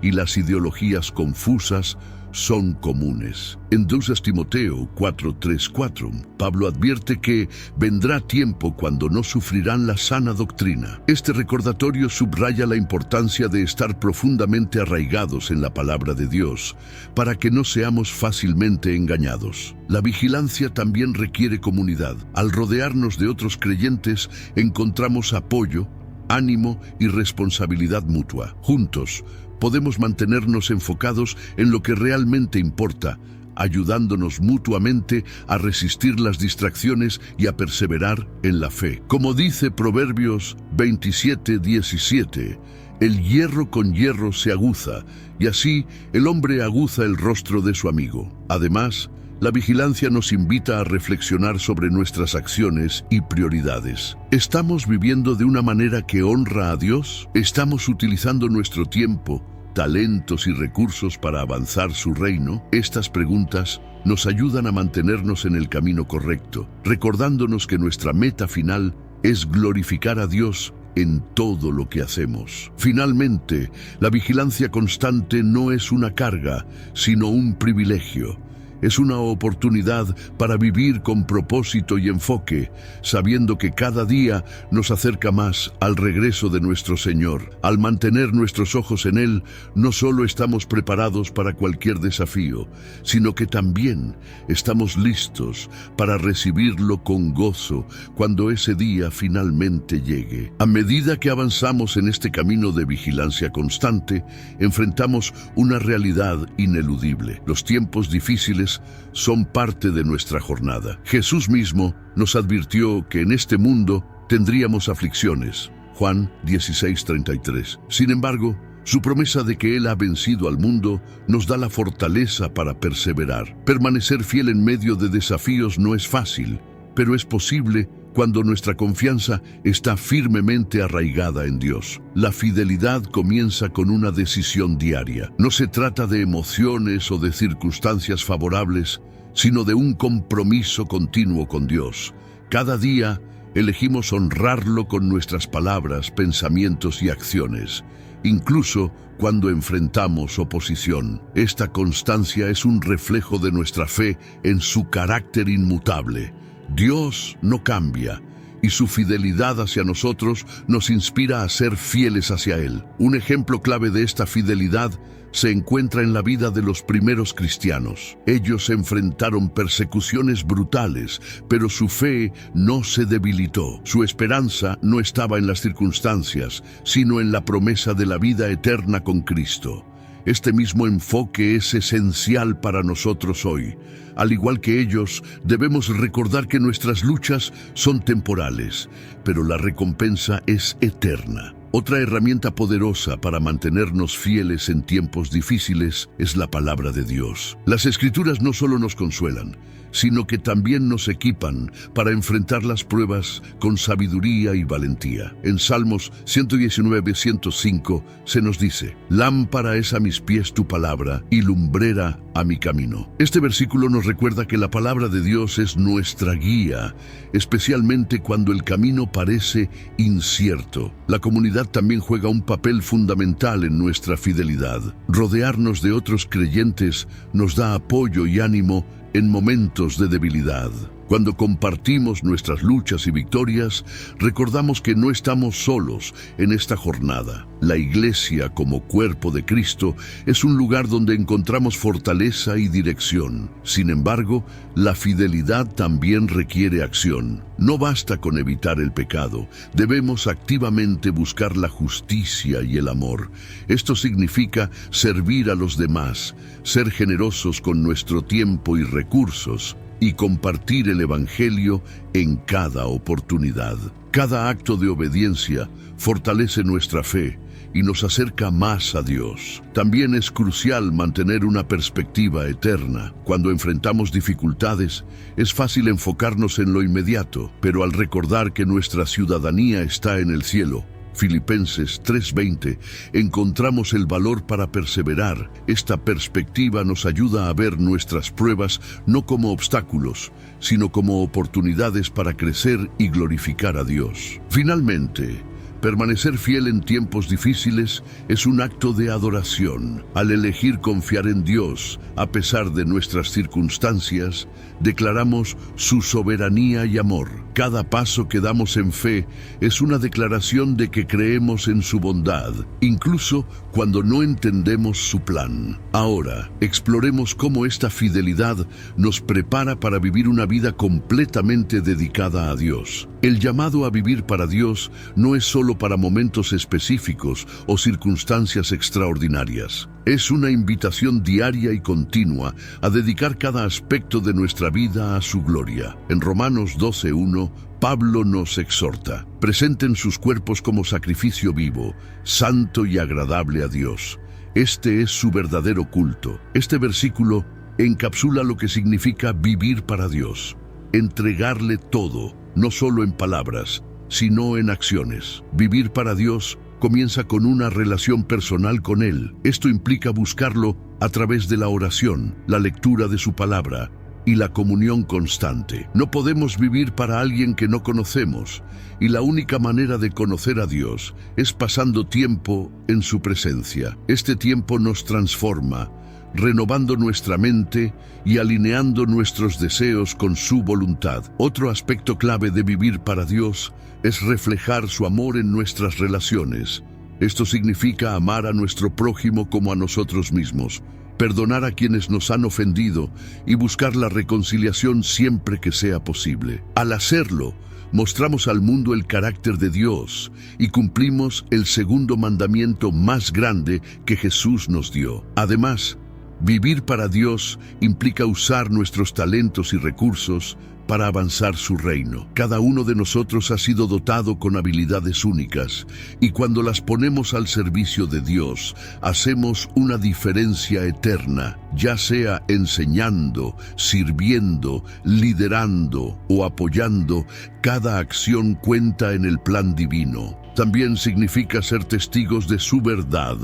y las ideologías confusas son comunes. En 2 Timoteo 4:3-4, Pablo advierte que vendrá tiempo cuando no sufrirán la sana doctrina. Este recordatorio subraya la importancia de estar profundamente arraigados en la palabra de Dios, para que no seamos fácilmente engañados. La vigilancia también requiere comunidad. Al rodearnos de otros creyentes, encontramos apoyo, ánimo y responsabilidad mutua. Juntos, podemos mantenernos enfocados en lo que realmente importa, ayudándonos mutuamente a resistir las distracciones y a perseverar en la fe. Como dice Proverbios 27:17, el hierro con hierro se aguza, y así el hombre aguza el rostro de su amigo. Además, la vigilancia nos invita a reflexionar sobre nuestras acciones y prioridades. ¿Estamos viviendo de una manera que honra a Dios? ¿Estamos utilizando nuestro tiempo, talentos y recursos para avanzar su reino? Estas preguntas nos ayudan a mantenernos en el camino correcto, recordándonos que nuestra meta final es glorificar a Dios en todo lo que hacemos. Finalmente, la vigilancia constante no es una carga, sino un privilegio. Es una oportunidad para vivir con propósito y enfoque, sabiendo que cada día nos acerca más al regreso de nuestro Señor. Al mantener nuestros ojos en Él, no solo estamos preparados para cualquier desafío, sino que también estamos listos para recibirlo con gozo cuando ese día finalmente llegue. A medida que avanzamos en este camino de vigilancia constante, enfrentamos una realidad ineludible. Los tiempos difíciles son parte de nuestra jornada. Jesús mismo nos advirtió que en este mundo tendríamos aflicciones. Juan 16:33. Sin embargo, su promesa de que Él ha vencido al mundo nos da la fortaleza para perseverar. Permanecer fiel en medio de desafíos no es fácil, pero es posible cuando nuestra confianza está firmemente arraigada en Dios. La fidelidad comienza con una decisión diaria. No se trata de emociones o de circunstancias favorables, sino de un compromiso continuo con Dios. Cada día Elegimos honrarlo con nuestras palabras, pensamientos y acciones, incluso cuando enfrentamos oposición. Esta constancia es un reflejo de nuestra fe en su carácter inmutable. Dios no cambia, y su fidelidad hacia nosotros nos inspira a ser fieles hacia Él. Un ejemplo clave de esta fidelidad se encuentra en la vida de los primeros cristianos. Ellos enfrentaron persecuciones brutales, pero su fe no se debilitó. Su esperanza no estaba en las circunstancias, sino en la promesa de la vida eterna con Cristo. Este mismo enfoque es esencial para nosotros hoy. Al igual que ellos, debemos recordar que nuestras luchas son temporales, pero la recompensa es eterna. Otra herramienta poderosa para mantenernos fieles en tiempos difíciles es la palabra de Dios. Las Escrituras no solo nos consuelan, sino que también nos equipan para enfrentar las pruebas con sabiduría y valentía. En Salmos 119:105 se nos dice: «Lámpara es a mis pies tu palabra y lumbrera a mi camino». Este versículo nos recuerda que la palabra de Dios es nuestra guía, especialmente cuando el camino parece incierto. La comunidad también juega un papel fundamental en nuestra fidelidad. Rodearnos de otros creyentes nos da apoyo y ánimo en momentos de debilidad. Cuando compartimos nuestras luchas y victorias, recordamos que no estamos solos en esta jornada. La Iglesia, como cuerpo de Cristo, es un lugar donde encontramos fortaleza y dirección. Sin embargo, la fidelidad también requiere acción. No basta con evitar el pecado, debemos activamente buscar la justicia y el amor. Esto significa servir a los demás, ser generosos con nuestro tiempo y recursos, y compartir el Evangelio en cada oportunidad. Cada acto de obediencia fortalece nuestra fe y nos acerca más a Dios. También es crucial mantener una perspectiva eterna. Cuando enfrentamos dificultades, es fácil enfocarnos en lo inmediato, pero al recordar que nuestra ciudadanía está en el cielo, Filipenses 3:20, encontramos el valor para perseverar. Esta perspectiva nos ayuda a ver nuestras pruebas no como obstáculos, sino como oportunidades para crecer y glorificar a Dios. Finalmente, permanecer fiel en tiempos difíciles es un acto de adoración. Al elegir confiar en Dios, a pesar de nuestras circunstancias, declaramos su soberanía y amor. Cada paso que damos en fe es una declaración de que creemos en su bondad, incluso cuando no entendemos su plan. Ahora, exploremos cómo esta fidelidad nos prepara para vivir una vida completamente dedicada a Dios. El llamado a vivir para Dios no es solo para momentos específicos o circunstancias extraordinarias. Es una invitación diaria y continua a dedicar cada aspecto de nuestra vida a su gloria. En Romanos 12:1, Pablo nos exhorta: presenten sus cuerpos como sacrificio vivo, santo y agradable a Dios. Este es su verdadero culto. Este versículo encapsula lo que significa vivir para Dios. Entregarle todo, no solo en palabras, sino en acciones. Vivir para Dios comienza con una relación personal con Él. Esto implica buscarlo a través de la oración, la lectura de su palabra y la comunión constante. No podemos vivir para alguien que no conocemos, y la única manera de conocer a Dios es pasando tiempo en su presencia. Este tiempo nos transforma, renovando nuestra mente y alineando nuestros deseos con su voluntad. Otro aspecto clave de vivir para Dios es reflejar su amor en nuestras relaciones. Esto significa amar a nuestro prójimo como a nosotros mismos, perdonar a quienes nos han ofendido y buscar la reconciliación siempre que sea posible. Al hacerlo, mostramos al mundo el carácter de Dios y cumplimos el segundo mandamiento más grande que Jesús nos dio. Además, vivir para Dios implica usar nuestros talentos y recursos para avanzar su reino. Cada uno de nosotros ha sido dotado con habilidades únicas, y cuando las ponemos al servicio de Dios, hacemos una diferencia eterna, ya sea enseñando, sirviendo, liderando o apoyando. Cada acción cuenta en el plan divino. También significa ser testigos de su verdad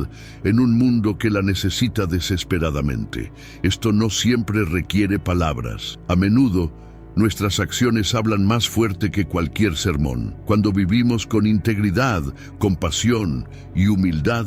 en un mundo que la necesita desesperadamente. Esto no siempre requiere palabras. A menudo, nuestras acciones hablan más fuerte que cualquier sermón. Cuando vivimos con integridad, compasión y humildad,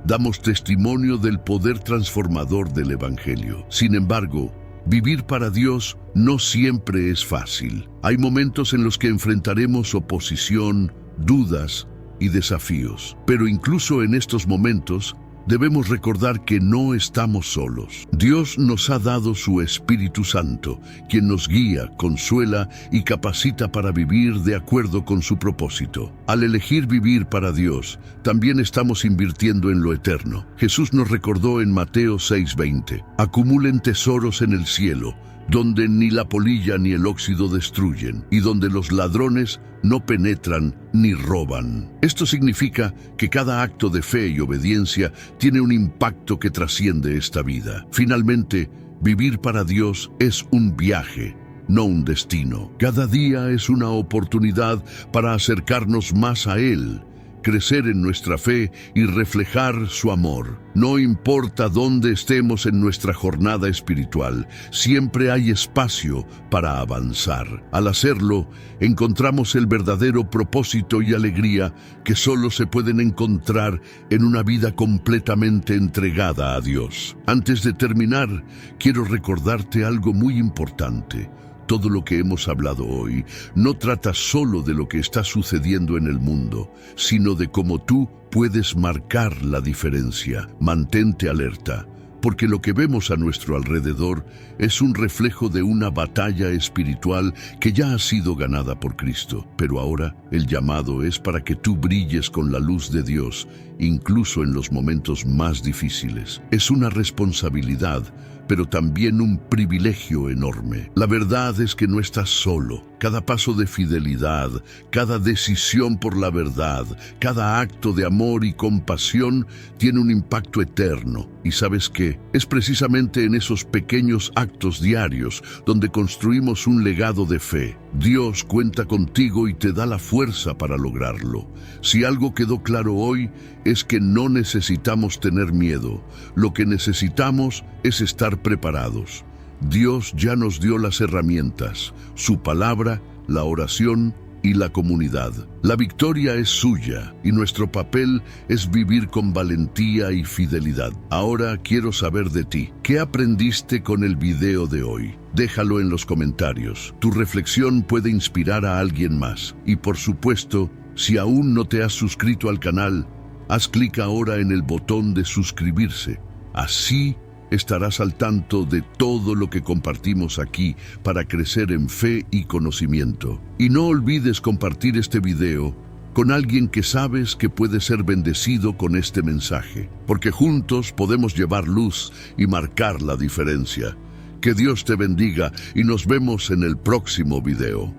damos testimonio del poder transformador del Evangelio. Sin embargo, vivir para Dios no siempre es fácil. Hay momentos en los que enfrentaremos oposición, dudas y desafíos. Pero incluso en estos momentos, debemos recordar que no estamos solos. Dios nos ha dado su Espíritu Santo, quien nos guía, consuela y capacita para vivir de acuerdo con su propósito. Al elegir vivir para Dios, también estamos invirtiendo en lo eterno. Jesús nos recordó en Mateo 6:20, acumulen tesoros en el cielo, donde ni la polilla ni el óxido destruyen, y donde los ladrones no penetran ni roban. Esto significa que cada acto de fe y obediencia tiene un impacto que trasciende esta vida. Finalmente, vivir para Dios es un viaje, no un destino. Cada día es una oportunidad para acercarnos más a Él, crecer en nuestra fe y reflejar su amor. No importa dónde estemos en nuestra jornada espiritual, siempre hay espacio para avanzar. Al hacerlo, encontramos el verdadero propósito y alegría que solo se pueden encontrar en una vida completamente entregada a Dios. Antes de terminar, quiero recordarte algo muy importante. Todo lo que hemos hablado hoy no trata solo de lo que está sucediendo en el mundo, sino de cómo tú puedes marcar la diferencia. Mantente alerta, porque lo que vemos a nuestro alrededor es un reflejo de una batalla espiritual que ya ha sido ganada por Cristo. Pero ahora el llamado es para que tú brilles con la luz de Dios, incluso en los momentos más difíciles. Es una responsabilidad, pero también un privilegio enorme. La verdad es que no estás solo. Cada paso de fidelidad, cada decisión por la verdad, cada acto de amor y compasión tiene un impacto eterno. ¿Y sabes qué? Es precisamente en esos pequeños actos diarios donde construimos un legado de fe. Dios cuenta contigo y te da la fuerza para lograrlo. Si algo quedó claro hoy, es que no necesitamos tener miedo. Lo que necesitamos es estar preparados. Dios ya nos dio las herramientas, su palabra, la oración y la comunidad. La victoria es suya y nuestro papel es vivir con valentía y fidelidad. Ahora quiero saber de ti. ¿Qué aprendiste con el video de hoy? Déjalo en los comentarios. Tu reflexión puede inspirar a alguien más. Y por supuesto, si aún no te has suscrito al canal, haz clic ahora en el botón de suscribirse. Así estarás al tanto de todo lo que compartimos aquí para crecer en fe y conocimiento. Y no olvides compartir este video con alguien que sabes que puede ser bendecido con este mensaje, porque juntos podemos llevar luz y marcar la diferencia. Que Dios te bendiga y nos vemos en el próximo video.